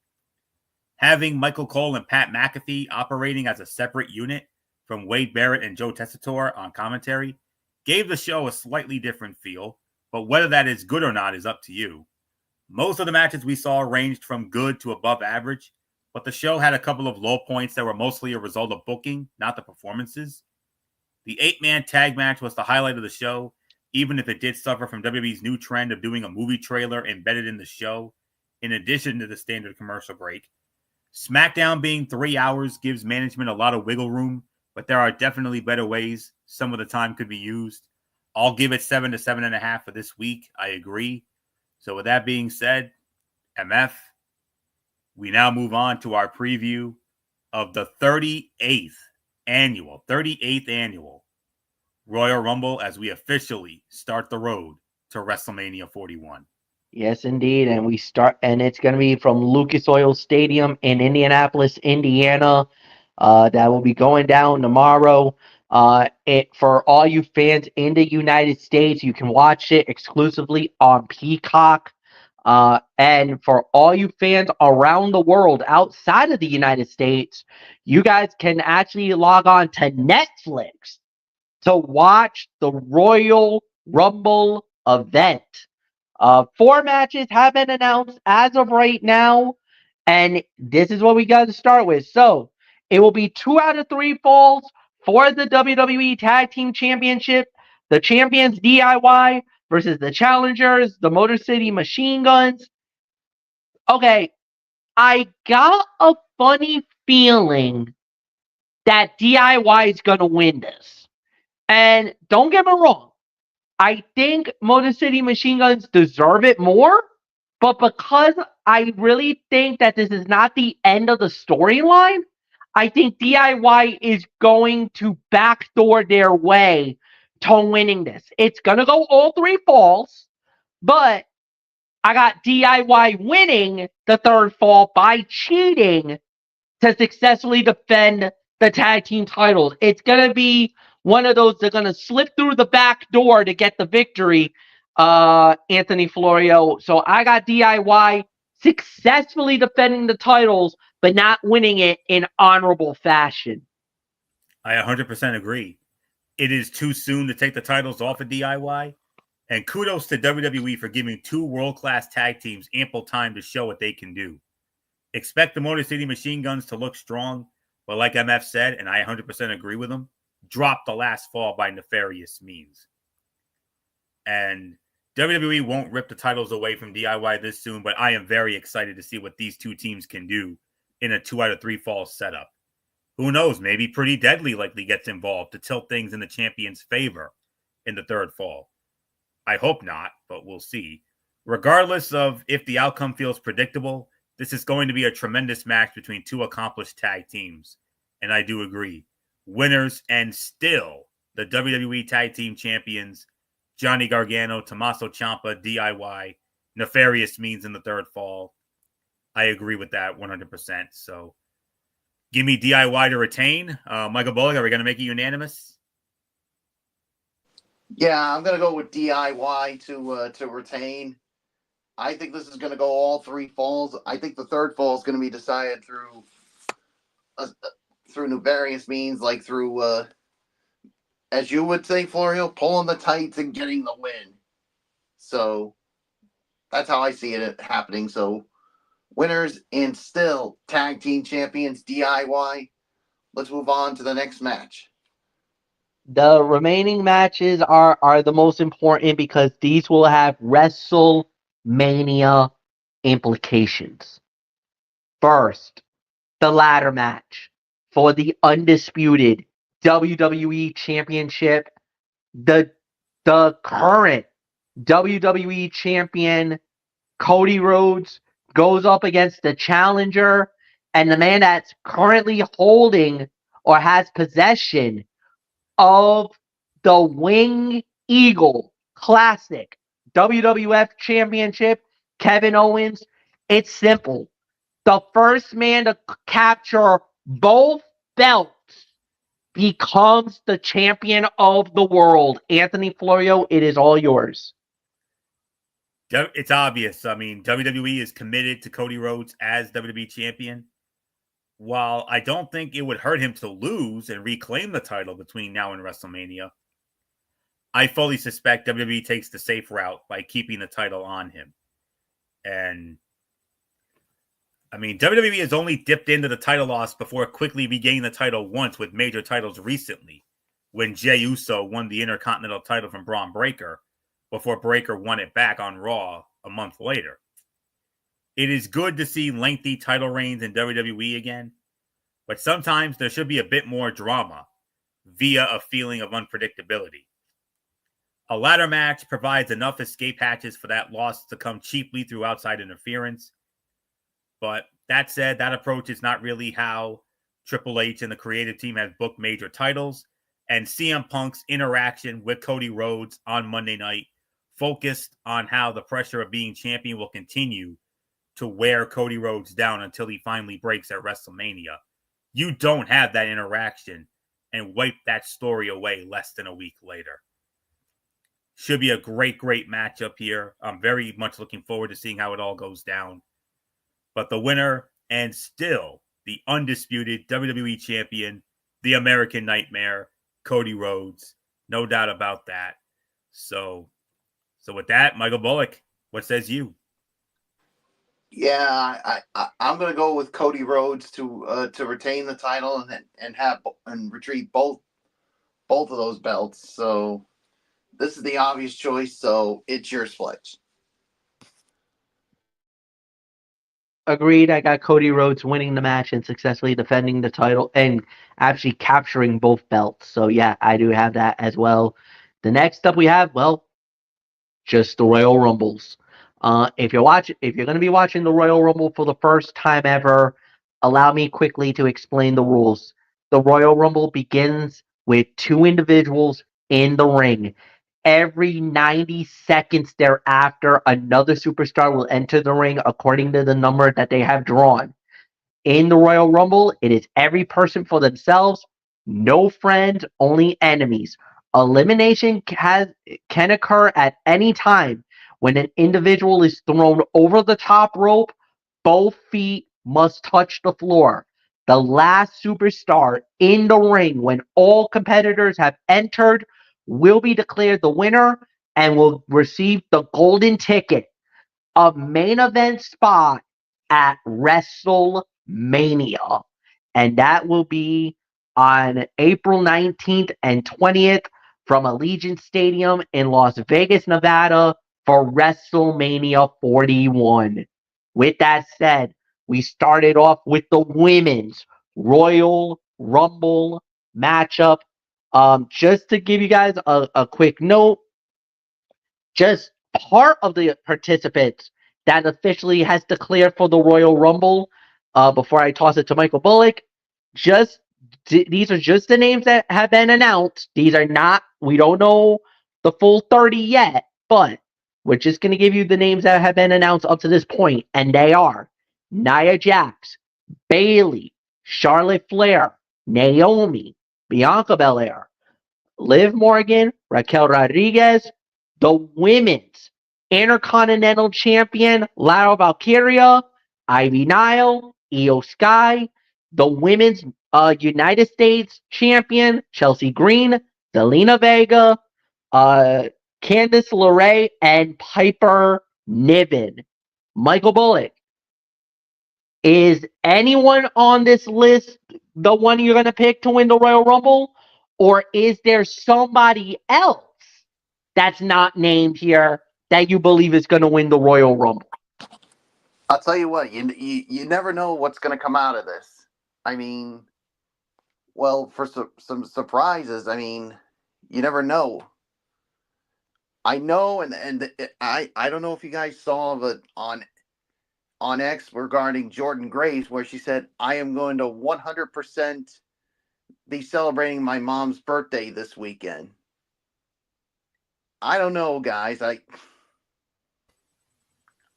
S2: Having Michael Cole and Pat McAfee operating as a separate unit from Wade Barrett and Joe Tessitore on commentary gave the show a slightly different feel, but whether that is good or not is up to you. Most of the matches we saw ranged from good to above average, but the show had a couple of low points that were mostly a result of booking, not the performances. The 8-man tag match was the highlight of the show, even if it did suffer from WWE's new trend of doing a movie trailer embedded in the show, in addition to the standard commercial break. Smackdown being 3 hours gives management a lot of wiggle room, but there are definitely better ways some of the time could be used. I'll give it 7 to 7.5 for this week. I agree. So with that being said, MF, we now move on to our preview of the 38th annual Royal Rumble as we officially start the road to WrestleMania 41.
S1: Yes, indeed. And it's going to be from Lucas Oil Stadium in Indianapolis, Indiana. That will be going down tomorrow. For all you fans in the United States, you can watch it exclusively on Peacock. And for all you fans around the world outside of the United States, you guys can actually log on to Netflix to watch the Royal Rumble event. 4 matches have been announced as of right now, and this is what we got to start with. So it will be 2 out of 3 falls for the WWE Tag Team Championship. The champions DIY versus the challengers, the Motor City Machine Guns. Okay, I got a funny feeling that DIY is going to win this. And don't get me wrong, I think Motor City Machine Guns deserve it more, but because I really think that this is not the end of the storyline, I think DIY is going to backdoor their way to winning this. It's going to go all 3 falls, but I got DIY winning the 3rd fall by cheating to successfully defend the tag team titles. It's going to be one of those that's going to slip through the back door to get the victory, Anthony Florio. So I got DIY successfully defending the titles, but not winning it in honorable fashion.
S2: I 100% agree. It is too soon to take the titles off of DIY. And kudos to WWE for giving 2 world-class tag teams ample time to show what they can do. Expect the Motor City Machine Guns to look strong, but like MF said, and I 100% agree with him, drop the last fall by nefarious means. And WWE won't rip the titles away from DIY this soon, but I am very excited to see what these 2 teams can do in a 2 out of 3 falls setup. Who knows, maybe Pretty Deadly likely gets involved to tilt things in the champion's favor in the 3rd fall. I hope not, but we'll see. Regardless of if the outcome feels predictable, this is going to be a tremendous match between 2 accomplished tag teams. And I do agree. Winners and still the WWE Tag Team Champions, Johnny Gargano, Tommaso Ciampa, DIY, nefarious means in the 3rd fall. I agree with that 100%. So give me DIY to retain. Michael Bullock, are we going to make it unanimous?
S3: Yeah, I'm going to go with DIY to retain. I think this is going to go all 3 falls. I think the 3rd fall is going to be decided through nefarious means, like through, as you would say, Florio, pulling the tights and getting the win. So that's how I see it happening. So winners and still tag team champions DIY. Let's move on to the next match.
S1: The remaining matches are the most important because these will have WrestleMania implications. First, the ladder match for the undisputed WWE Championship. The current WWE Champion Cody Rhodes goes up against the challenger and the man that's currently holding or has possession of the Wing Eagle Classic WWF Championship, Kevin Owens. It's simple. The first man to capture both belts becomes the champion of the world. Anthony Florio, it is all yours.
S2: It's obvious. I mean, WWE is committed to Cody Rhodes as WWE champion. While I don't think it would hurt him to lose and reclaim the title between now and WrestleMania, I fully suspect WWE takes the safe route by keeping the title on him. And I mean, WWE has only dipped into the title loss before quickly regaining the title once with major titles recently. when Jey Uso won the Intercontinental title from Braun Breaker before Breaker won it back on Raw a month later. It is good to see lengthy title reigns in WWE again, but sometimes there should be a bit more drama via a feeling of unpredictability. A ladder match provides enough escape hatches for that loss to come cheaply through outside interference. But that said, that approach is not really how Triple H and the creative team have booked major titles. And CM Punk's interaction with Cody Rhodes on Monday night focused on how the pressure of being champion will continue to wear Cody Rhodes down until he finally breaks at WrestleMania. You don't have that interaction and wipe that story away less than a week later. Should be a great matchup here. I'm very much looking forward to seeing how it all goes down. But the winner and still the undisputed WWE champion, the American Nightmare, Cody Rhodes. No doubt about that. So with that, Michael Bullock, what says you?
S3: Yeah, I'm going to go with Cody Rhodes to retain the title and retrieve both of those belts. So this is the obvious choice. So it's your Fletch.
S1: Agreed. I got Cody Rhodes winning the match and successfully defending the title and actually capturing both belts. So yeah, I do have that as well. The next up we have, well, just the Royal Rumbles. If you're going to be watching the Royal Rumble for the first time ever, allow me quickly to explain the rules. The Royal Rumble begins with two individuals in the ring. Every 90 seconds thereafter, another superstar will enter the ring according to the number that they have drawn. In the Royal Rumble, it is every person for themselves, no friends, only enemies. Elimination can occur at any time. When an individual is thrown over the top rope, both feet must touch the floor. The last superstar in the ring, when all competitors have entered, will be declared the winner and will receive the golden ticket, a main event spot at WrestleMania. And that will be on April 19th and 20th from Allegiant Stadium in Las Vegas, Nevada for WrestleMania 41. With that said, we started off with the women's Royal Rumble matchup. Just to give you guys a quick note, just part of the participants that officially has declared for the Royal Rumble, before I toss it to Michael Bullock, these are just the names that have been announced. These are not, we don't know the full 30 yet, but we're just going to give you the names that have been announced up to this point, and they are Nia Jax, Bayley, Charlotte Flair, Naomi, Bianca Belair, Liv Morgan, Raquel Rodriguez, the women's Intercontinental Champion, Lara Valkyria, Ivy Nile, Io Sky, the women's United States Champion, Chelsea Green, Zelina Vega, Candice LeRae, and Piper Niven. Michael Bullock, is anyone on this list the one you're going to pick to win the Royal Rumble? Or is there somebody else that's not named here that you believe is going to win the Royal Rumble?
S3: I'll tell you what, you never know what's going to come out of this. I mean, well, for some surprises, I mean, you never know. I know, and I don't know if you guys saw it on X regarding Jordan Grace, where she said, I am going to 100% be celebrating my mom's birthday this weekend. I don't know, guys.
S2: I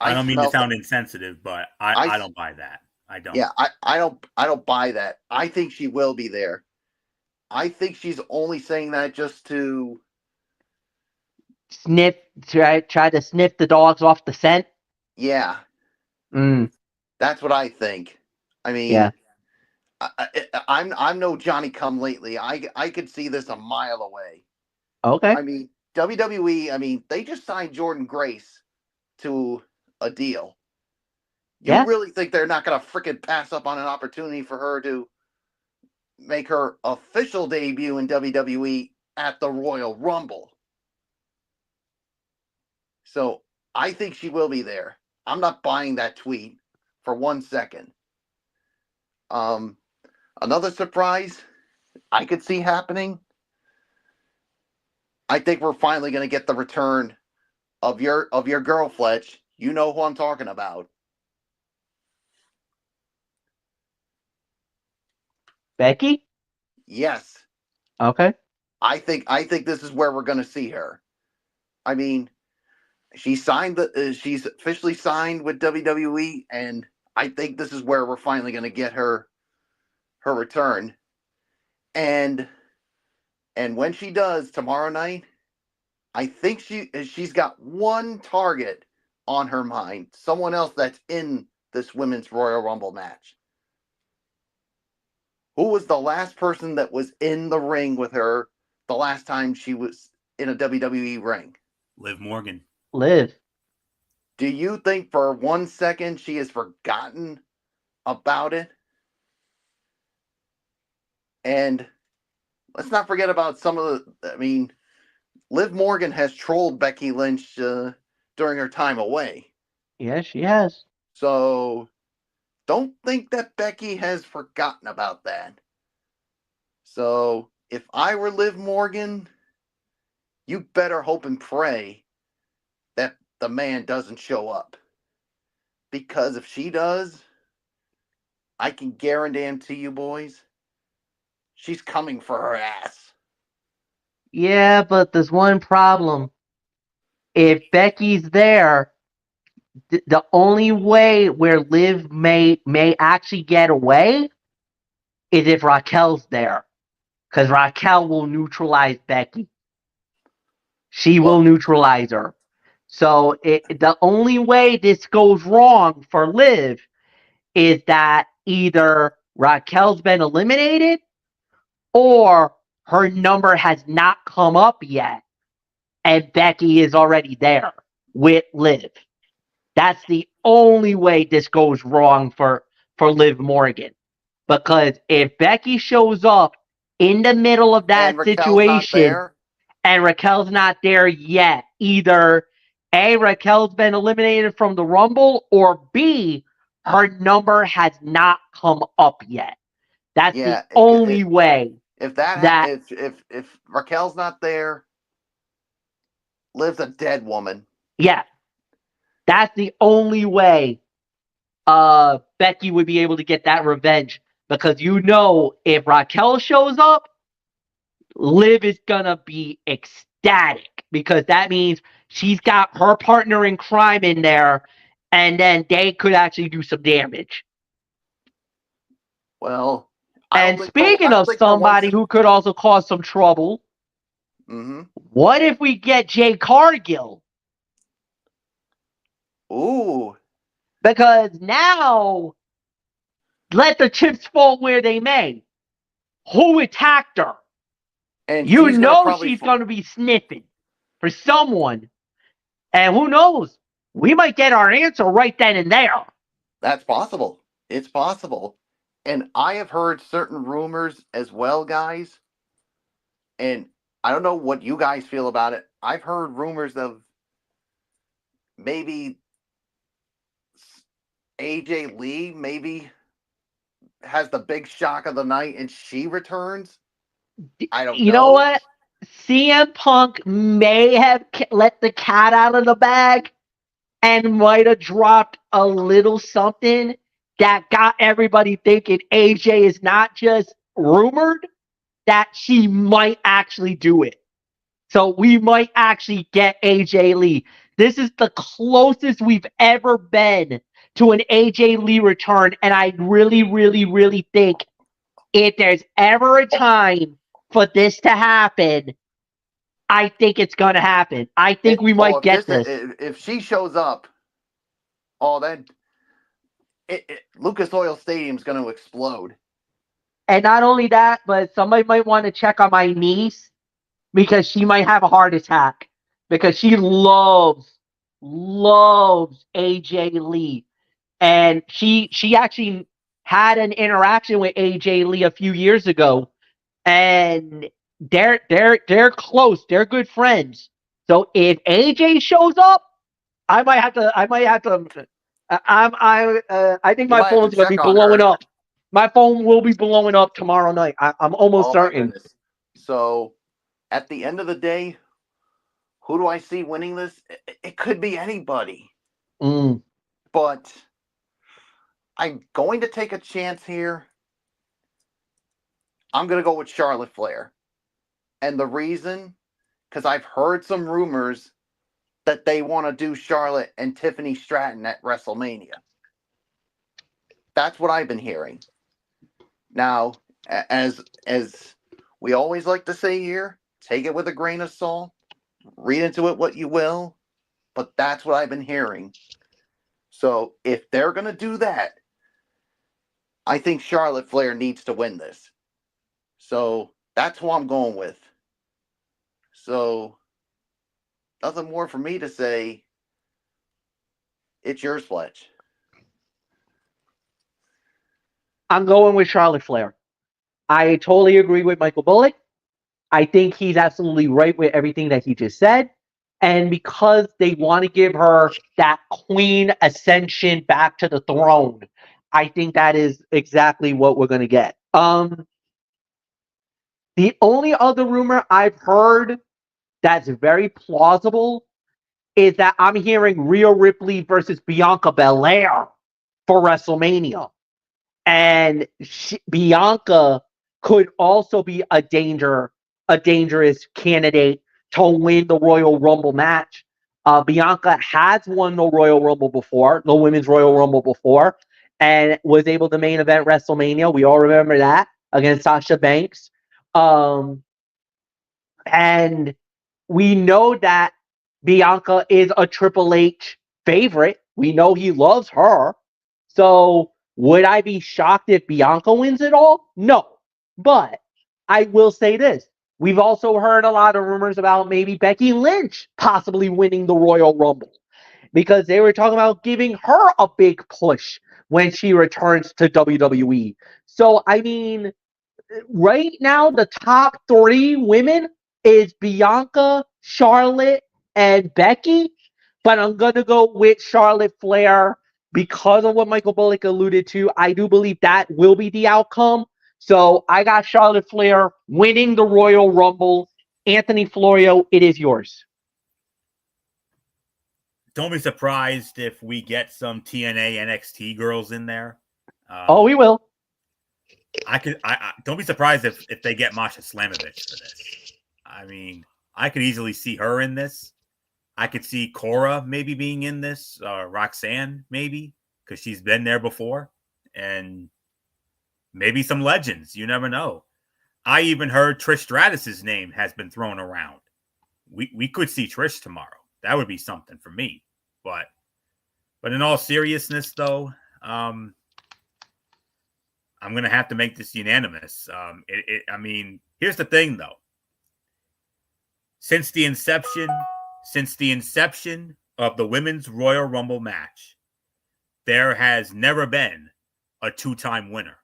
S2: don't mean to sound insensitive, but I don't buy that. I don't.
S3: Yeah, I don't buy that. I think she will be there. I think she's only saying that just to
S1: try to sniff the dogs off the scent.
S3: Yeah. That's what I think. I mean,
S1: yeah.
S3: I'm no Johnny Come Lately. I could see this a mile away.
S1: Okay.
S3: I mean, WWE, I mean, they just signed Jordan Grace to a deal. You really think they're not going to freaking pass up on an opportunity for her to make her official debut in WWE at the Royal Rumble. So I think she will be there. I'm not buying that tweet for 1 second. Another surprise I could see happening. I think we're finally going to get the return of your girl, Fletch. You know who I'm talking about.
S1: Becky?
S3: Yes.
S1: Okay.
S3: I think this is where we're going to see her. I mean, she's officially signed with WWE, and I think this is where we're finally going to get her return. And when she does tomorrow night, I think she's got one target on her mind, someone else that's in this women's Royal Rumble match. Who was the last person that was in the ring with her the last time she was in a WWE ring?
S2: Liv Morgan.
S1: Liv.
S3: Do you think for 1 second she has forgotten about it? And let's not forget about some of Liv Morgan has trolled Becky Lynch during her time away.
S1: Yeah, she has.
S3: So don't think that Becky has forgotten about that. So if I were Liv Morgan, you better hope and pray that the man doesn't show up. Because if she does, I can guarantee you, boys, she's coming for her ass.
S1: Yeah, but there's one problem. If Becky's there, the only way where Liv may actually get away is if Raquel's there. Because Raquel will neutralize Becky. She will neutralize her. So the only way this goes wrong for Liv is that either Raquel's been eliminated or her number has not come up yet and Becky is already there with Liv. That's the only way this goes wrong for Liv Morgan. Because if Becky shows up in the middle of that situation and Raquel's not there yet, either A, Raquel's been eliminated from the Rumble, or B, her number has not come up yet. That's the only way.
S3: If Raquel's not there, Liv's a dead woman.
S1: Yeah. That's the only way Becky would be able to get that revenge. Because if Raquel shows up, Liv is gonna be ecstatic because that means she's got her partner in crime in there, and then they could actually do some damage.
S3: Well,
S1: and speaking of somebody who could also cause some trouble, what if we get Jay Cargill?
S3: Ooh.
S1: Because now, let the chips fall where they may. Who attacked her? And she's going to be sniffing for someone. And who knows? We might get our answer right then and there.
S3: That's possible. It's possible. And I have heard certain rumors as well, guys. And I don't know what you guys feel about it. I've heard rumors of maybe AJ Lee maybe has the big shock of the night and she returns. I don't know.
S1: You know what? CM Punk may have let the cat out of the bag and might have dropped a little something that got everybody thinking AJ is not just rumored, that she might actually do it. So we might actually get AJ Lee. This is the closest we've ever been to an AJ Lee return, and I really, really, really think if there's ever a time for this to happen, I think it's going to happen. I think we might get this.
S3: If she shows up, Lucas Oil Stadium's going to explode.
S1: And not only that, but somebody might want to check on my niece because she might have a heart attack because she loves AJ Lee. And she actually had an interaction with AJ Lee a few years ago, and they're close. They're good friends. So if AJ shows up, I might have to. I might have to. I think
S3: You
S1: my
S3: might have to
S1: phone's gonna be
S3: check on
S1: blowing
S3: her.
S1: up. My phone will be blowing up tomorrow night. I'm almost
S3: Oh my
S1: certain.
S3: goodness. So at the end of the day, who do I see winning this? It could be anybody.
S1: Mm.
S3: But I'm going to take a chance here. I'm going to go with Charlotte Flair. And the reason, because I've heard some rumors that they want to do Charlotte and Tiffany Stratton at WrestleMania. That's what I've been hearing. Now, as we always like to say here, take it with a grain of salt. Read into it what you will, but that's what I've been hearing. So if they're going to do that, I think Charlotte Flair needs to win this. So that's who I'm going with. So nothing more for me to say. It's yours, Fletch.
S1: I'm going with Charlotte Flair. I totally agree with Michael Bullock. I think he's absolutely right with everything that he just said. And because they want to give her that queen ascension back to the throne, I think that is exactly what we're going to get. The only other rumor I've heard that's very plausible is that I'm hearing Rhea Ripley versus Bianca Belair for WrestleMania. And Bianca could also be a dangerous candidate to win the Royal Rumble match. Bianca has won the Royal Rumble before, the Women's Royal Rumble before, and was able to main event WrestleMania. We all remember that against Sasha Banks. And we know that Bianca is a Triple H favorite. We know he loves her. So would I be shocked if Bianca wins it all? No. But I will say this. We've also heard a lot of rumors about maybe Becky Lynch possibly winning the Royal Rumble because they were talking about giving her a big push when she returns to WWE. So, I mean, right now the top three women is Bianca, Charlotte, and Becky. But I'm gonna go with Charlotte Flair because of what Michael Bullock alluded to. I do believe that will be the outcome. So I got Charlotte Flair winning the Royal Rumble. Anthony Florio, it is yours.
S2: Don't be surprised if we get some TNA NXT girls in there.
S1: Oh, we will.
S2: I don't be surprised if they get Masha Slamovich for this. I mean, I could easily see her in this. I could see Cora maybe being in this, Roxanne maybe, because she's been there before, and maybe some legends. You never know. I even heard Trish Stratus's name has been thrown around. We could see Trish tomorrow. That would be something for me. But in all seriousness, though, I'm going to have to make this unanimous. I mean, here's the thing, though. Since the inception of the Women's Royal Rumble match, there has never been a two-time winner.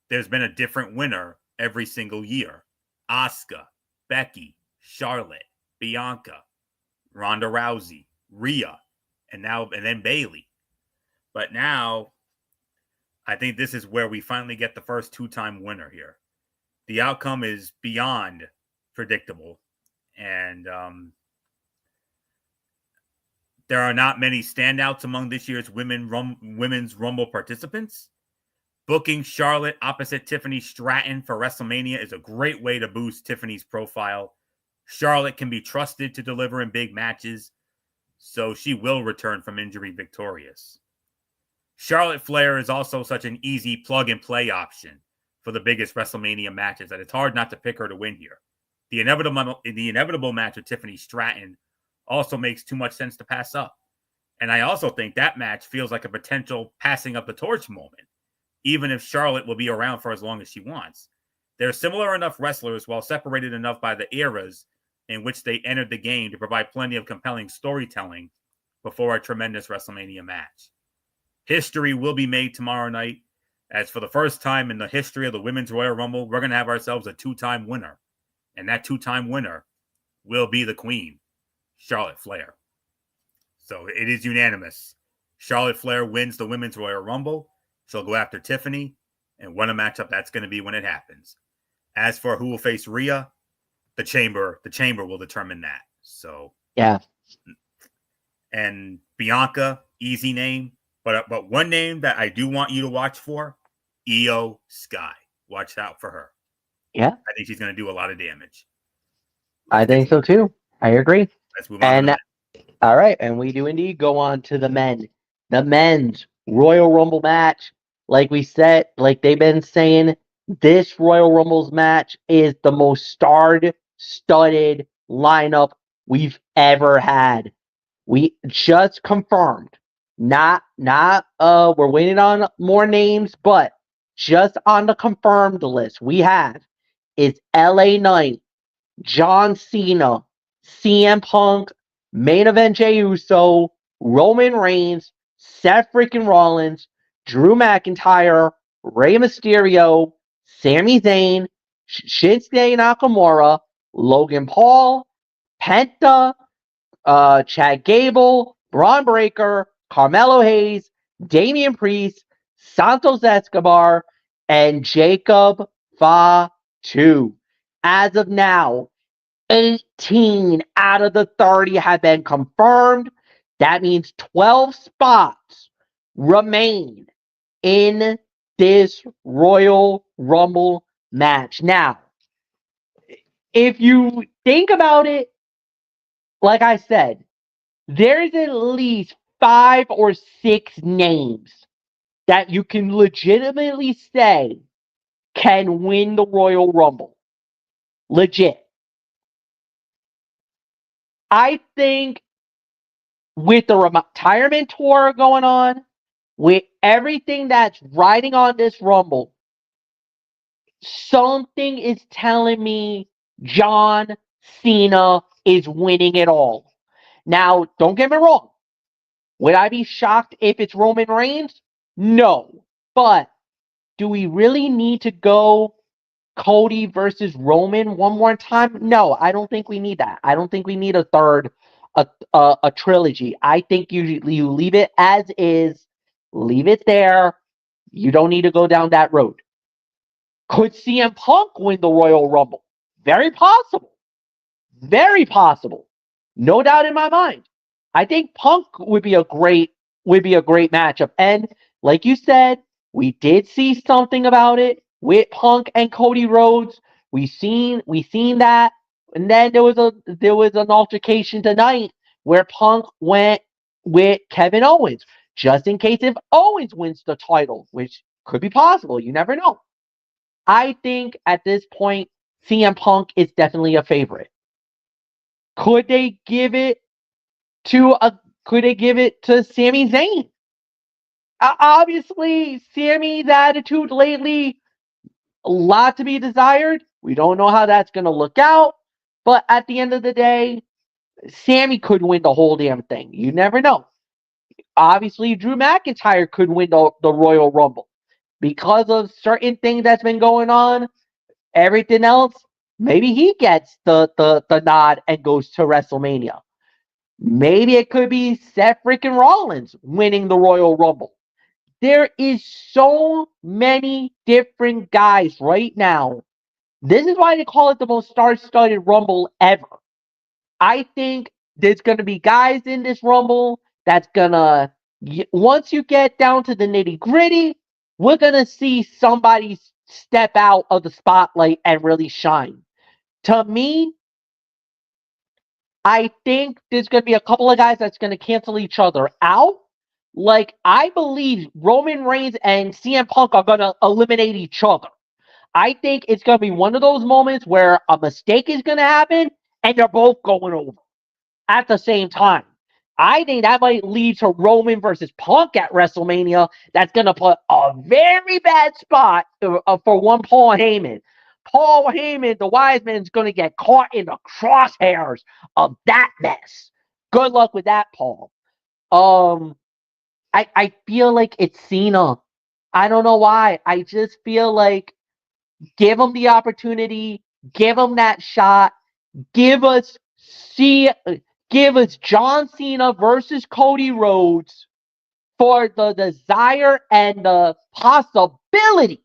S2: There's been a different winner every single year. Asuka, Becky, Charlotte, Bianca, Ronda Rousey, Rhea, and then Bayley. But now, I think this is where we finally get the first two-time winner here. The outcome is beyond predictable, and there are not many standouts among this year's Women's Rumble participants. Booking Charlotte opposite Tiffany Stratton for WrestleMania is a great way to boost Tiffany's profile. Charlotte can be trusted to deliver in big matches, so she will return from injury victorious. Charlotte Flair is also such an easy plug-and-play option for the biggest WrestleMania matches that it's hard not to pick her to win here. The inevitable match with Tiffany Stratton also makes too much sense to pass up. And I also think that match feels like a potential passing up the torch moment, even if Charlotte will be around for as long as she wants. They're similar enough wrestlers while separated enough by the eras in which they entered the game to provide plenty of compelling storytelling before a tremendous WrestleMania match. History will be made tomorrow night as for the first time in the history of the Women's Royal Rumble, we're going to have ourselves a 2-time winner. And that 2-time winner will be the Queen, Charlotte Flair. So it is unanimous. Charlotte Flair wins the Women's Royal Rumble. She'll go after Tiffany. And what a matchup that's going to be when it happens. As for who will face Rhea, the Chamber will determine that. So
S1: yeah.
S2: And Bianca, easy name. But one name that I do want you to watch for, Io Sky. Watch out for her.
S1: Yeah.
S2: I think she's going to do a lot of damage.
S1: I think so too. I agree.
S2: Let's move on to the men.
S1: All right, and we do indeed go on to the men. The men's Royal Rumble match. Like we said, like they've been saying, this Royal Rumble's match is the most star-studded lineup we've ever had. We just confirmed. Not we're waiting on more names, but just on the confirmed list we have is LA Knight, John Cena, CM Punk, main event Jey Uso, Roman Reigns, Seth freaking Rollins, Drew McIntyre, Rey Mysterio, Sami Zayn, Shinsuke Nakamura, Logan Paul, Penta, Chad Gable, Braun Breaker, Carmelo Hayes, Damian Priest, Santos Escobar, and Jacob Fatu. As of now, 18 out of the 30 have been confirmed. That means 12 spots remain in this Royal Rumble match. Now, if you think about it, like I said, there's at least 5 or 6 names that you can legitimately say can win the Royal Rumble. Legit. I think with the retirement tour going on, with everything that's riding on this Rumble, something is telling me John Cena is winning it all. Now, don't get me wrong. Would I be shocked if it's Roman Reigns? No. But do we really need to go Cody versus Roman one more time? No, I don't think we need that. I don't think we need a third, a trilogy. I think you leave it as is, leave it there. You don't need to go down that road. Could CM Punk win the Royal Rumble? Very possible. Very possible. No doubt in my mind. I think Punk would be a great matchup. And like you said, we did see something about it with Punk and Cody Rhodes. We seen that. And then there was an altercation tonight where Punk went with Kevin Owens, just in case if Owens wins the title, which could be possible. You never know. I think at this point, CM Punk is definitely a favorite. Could they give it to Sami Zayn? Obviously, Sammy's attitude lately, a lot to be desired. We don't know how that's going to look out. But at the end of the day, Sammy could win the whole damn thing. You never know. Obviously, Drew McIntyre could win the Royal Rumble. Because of certain things that's been going on, everything else, maybe he gets the nod and goes to WrestleMania. Maybe it could be Seth freaking Rollins winning the Royal Rumble. There is so many different guys right now. This is why they call it the most star-studded Rumble ever. I think there's going to be guys in this Rumble that's going to, once you get down to the nitty-gritty, we're going to see somebody step out of the spotlight and really shine. To me, I think there's going to be a couple of guys that's going to cancel each other out. Like, I believe Roman Reigns and CM Punk are going to eliminate each other. I think it's going to be one of those moments where a mistake is going to happen and they're both going over at the same time. I think that might lead to Roman versus Punk at WrestleMania. That's going to put a very bad spot for one Paul Heyman. Paul Heyman, the wise man, is going to get caught in the crosshairs of that mess. Good luck with that, Paul. I feel like it's Cena. I don't know why. I just feel like give him the opportunity, give him that shot, give us see, give us John Cena versus Cody Rhodes for the desire and the possibility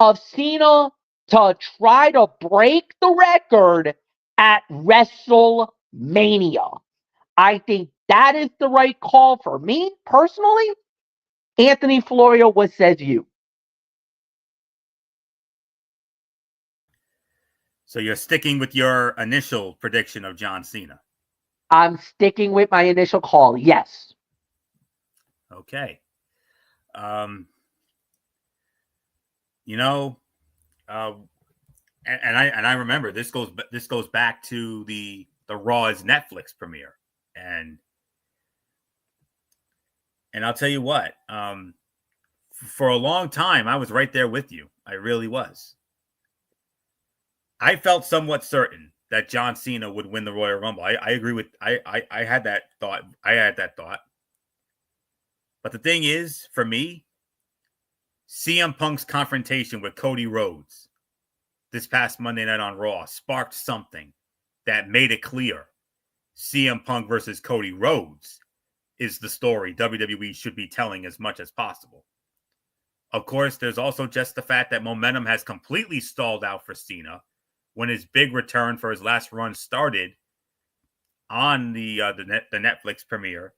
S1: of Cena to try to break the record at WrestleMania. I think that is the right call for me personally. Anthony Florio, what says you?
S2: So you're sticking with your initial prediction of John Cena.
S1: I'm sticking with my initial call. Yes.
S2: Okay. Um, you know, uh, and I remember this goes back to the Raw's Netflix premiere, and I'll tell you what, for a long time I was right there with you. I really was. I felt somewhat certain that John Cena would win the Royal Rumble. I agree with I had that thought. But the thing is, for me, CM Punk's confrontation with Cody Rhodes this past Monday night on Raw sparked something that made it clear CM Punk versus Cody Rhodes is the story WWE should be telling as much as possible. Of course, there's also just the fact that momentum has completely stalled out for Cena when his big return for his last run started on the Netflix premiere.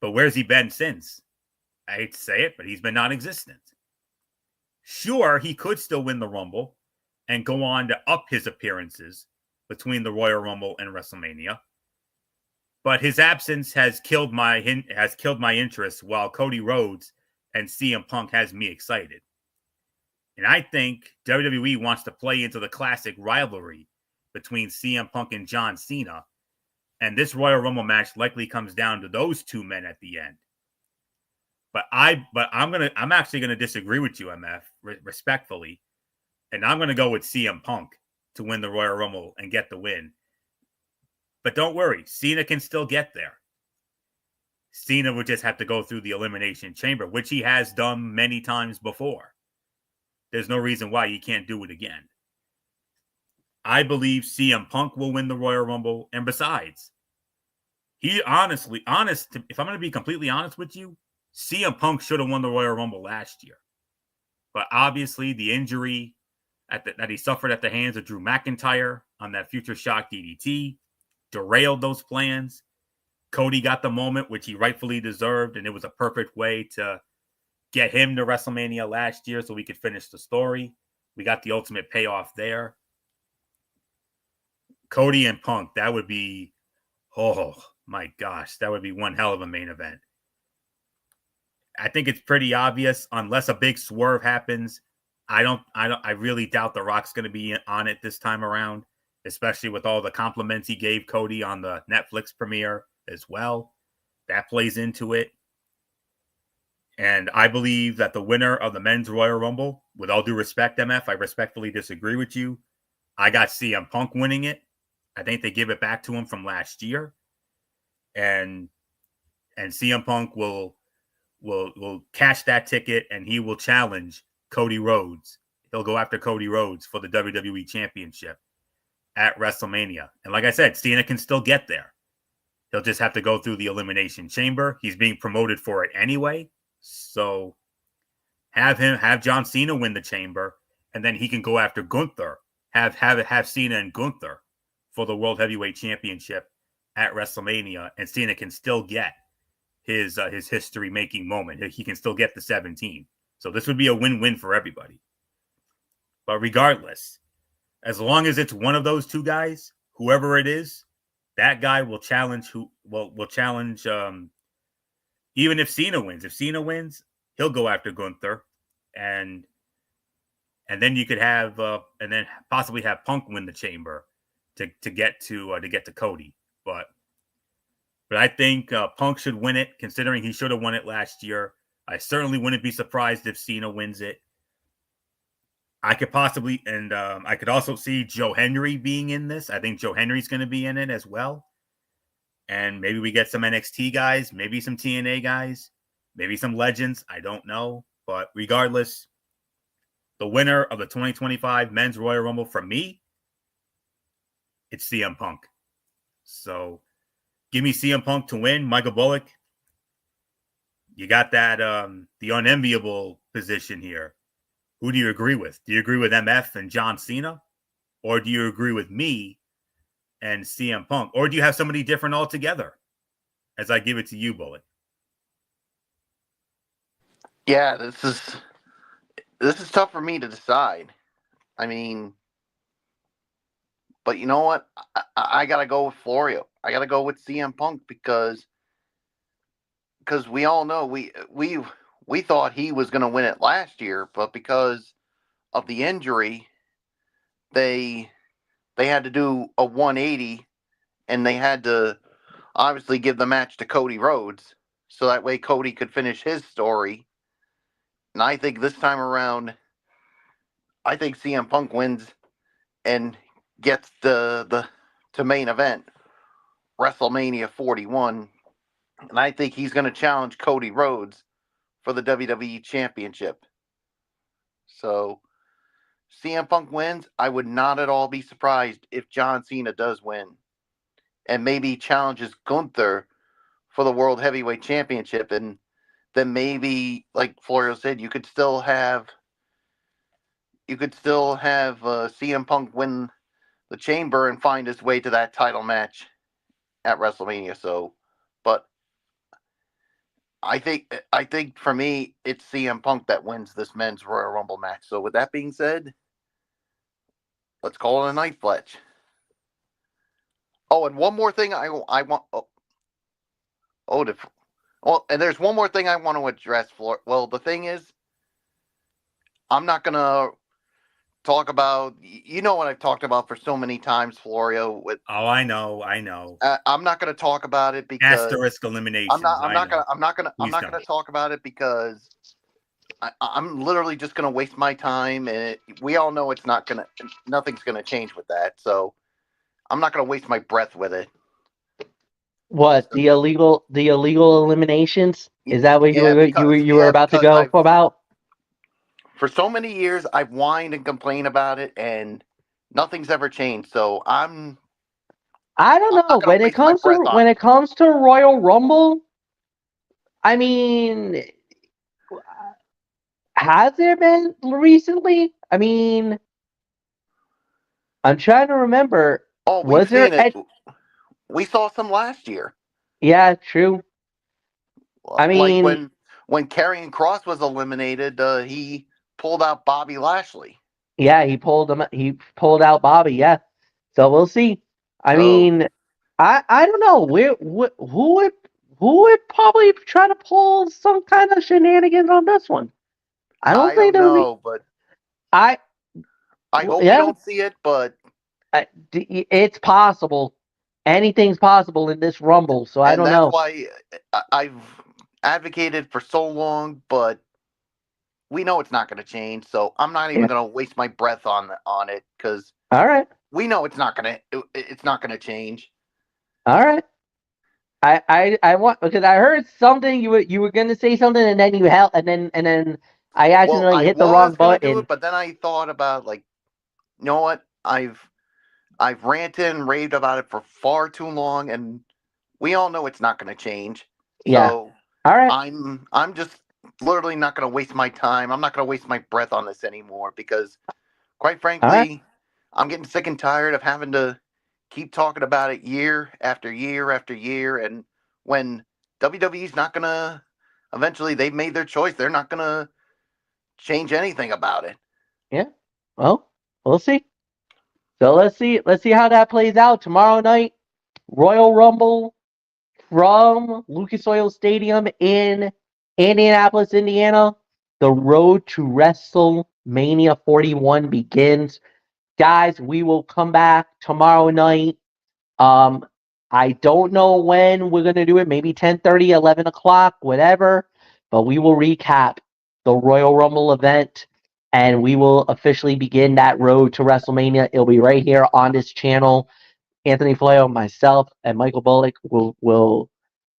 S2: But where's he been since? I hate to say it, but he's been non-existent. Sure, he could still win the Rumble and go on to up his appearances between the Royal Rumble and WrestleMania. But his absence has killed my interest, while Cody Rhodes and CM Punk has me excited. And I think WWE wants to play into the classic rivalry between CM Punk and John Cena. And this Royal Rumble match likely comes down to those two men at the end. But I'm actually gonna disagree with you, MF, respectfully. And I'm gonna go with CM Punk to win the Royal Rumble and get the win. But don't worry, Cena can still get there. Cena would just have to go through the Elimination Chamber, which he has done many times before. There's no reason why he can't do it again. I believe CM Punk will win the Royal Rumble. And besides, if I'm going to be completely honest with you, CM Punk should have won the Royal Rumble last year. But obviously, the injury that he suffered at the hands of Drew McIntyre on that Future Shock DDT derailed those plans. Cody got the moment, which he rightfully deserved, and it was a perfect way to get him to WrestleMania last year so we could finish the story. We got the ultimate payoff there. Cody and Punk, that would be, oh my gosh, that would be one hell of a main event. I think it's pretty obvious, unless a big swerve happens. I really doubt The Rock's going to be on it this time around, especially with all the compliments he gave Cody on the Netflix premiere as well. That plays into it. And I believe that the winner of the Men's Royal Rumble, with all due respect, MF, I respectfully disagree with you. I got CM Punk winning it. I think they give it back to him from last year. And CM Punk will cash that ticket, and he will challenge Cody Rhodes. He'll go after Cody Rhodes for the WWE Championship at WrestleMania. And like I said, Cena can still get there. He'll just have to go through the Elimination Chamber. He's being promoted for it anyway. So have John Cena win the Chamber, and then he can go after Gunther. Have Cena and Gunther for the World Heavyweight Championship at WrestleMania, and Cena can still get his history-making moment. He can still get the 17. So this would be a win-win for everybody. But regardless, as long as it's one of those two guys, whoever it is, that guy will challenge even if Cena wins. If Cena wins, he'll go after Gunther, and then you could have and then possibly have Punk win the Chamber to get to Cody. But I think Punk should win it, considering he should have won it last year. I certainly wouldn't be surprised if Cena wins it. I could also see Joe Henry being in this. I think Joe Henry's going to be in it as well. And maybe we get some NXT guys, maybe some TNA guys, maybe some legends. I don't know. But regardless, the winner of the 2025 Men's Royal Rumble for me, it's CM Punk. So give me CM Punk to win. Michael Bullock, you got that the unenviable position here. Who do you agree with? Do you agree with MF and John Cena? Or do you agree with me and CM Punk? Or do you have somebody different altogether? As I give it to you, Bullock.
S3: Yeah, this is tough for me to decide. I mean, but you know what? I gotta go with Florio. I gotta go with CM Punk because we all know we thought he was gonna win it last year, but because of the injury, they had to do a 180, and they had to obviously give the match to Cody Rhodes, so that way Cody could finish his story. And I think this time around, I think CM Punk wins and gets the to main event, WrestleMania 41, and I think he's going to challenge Cody Rhodes for the WWE Championship. So CM Punk wins. I would not at all be surprised if John Cena does win and maybe challenges Gunther for the World Heavyweight Championship. And then maybe, like Florio said, you could still have CM Punk win the Chamber and find his way to that title match at WrestleMania. So, but I think for me, it's CM Punk that wins this men's Royal Rumble match. So with that being said, let's call it a night, Fletch. Oh, and one more thing I want. And there's one more thing I want to address. Well, the thing is, I'm not gonna talk about. You know what I've talked about for so many times, Florio.
S2: I know.
S3: I'm not gonna talk about it because
S2: asterisk elimination.
S3: I'm not gonna talk about it because I'm literally just gonna waste my time, and we all know nothing's gonna change with that. So I'm not gonna waste my breath with it.
S1: What, the illegal eliminations? Is that what you were about to go about?
S3: For so many years, I've whined and complained about it, and nothing's ever changed. So I
S1: don't know. When it comes to Royal Rumble, I mean, has there been recently? I mean, I'm trying to remember.
S3: Oh, we've seen it. We saw some last year.
S1: Yeah, true. I mean,
S3: like when Karrion Kross was eliminated, he pulled out Bobby Lashley.
S1: Yeah, he pulled out Bobby. Yeah, so we'll see. I mean, I don't know. Who would probably try to pull some kind of shenanigans on this one? I don't know,
S3: but
S1: I
S3: hope you don't see it, but
S1: it's possible. Anything's possible in this Rumble, so I don't know.
S3: That's why I've advocated for so long, but we know it's not going to change. So I'm not even going to waste my breath on it because
S1: all right,
S3: we know it's not going to change.
S1: All right. I want, because I heard something you were going to say something, and then you held, and then I accidentally hit the wrong button.
S3: But then I thought about, like, you know what? I've ranted and raved about it for far too long, and we all know it's not going to change.
S1: Yeah.
S3: So
S1: all right.
S3: I'm just literally not going to waste my time. I'm not going to waste my breath on this anymore because, quite frankly, I'm getting sick and tired of having to keep talking about it year after year after year. And when WWE's not going to, eventually they've made their choice. They're not going to change anything about it.
S1: Yeah. Well, we'll see. So let's see how that plays out tomorrow night. Royal Rumble from Lucas Oil Stadium in Indianapolis, Indiana. The road to WrestleMania 41 begins. Guys, we will come back tomorrow night. I don't know when we're going to do it. Maybe 10:30, 11 o'clock, whatever. But we will recap the Royal Rumble event, and we will officially begin that road to WrestleMania. It'll be right here on this channel. Anthony Florio, myself, and Michael Bullock will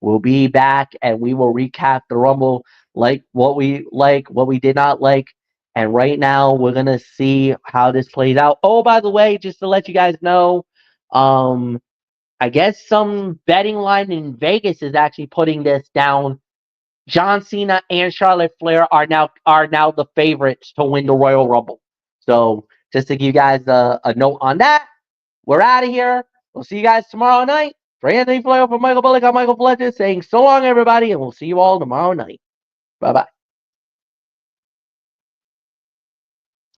S1: We'll be back and we will recap the Rumble, what we did not like. And right now we're gonna see how this plays out. Oh, by the way, just to let you guys know, I guess some betting line in Vegas is actually putting this down. John Cena and Charlotte Flair are now the favorites to win the Royal Rumble. So just to give you guys a note on that, we're out of here. We'll see you guys tomorrow night. For Anthony Flair, for Michael Bullock, I'm Michael Fletcher saying so long, everybody, and we'll see you all tomorrow night. Bye bye.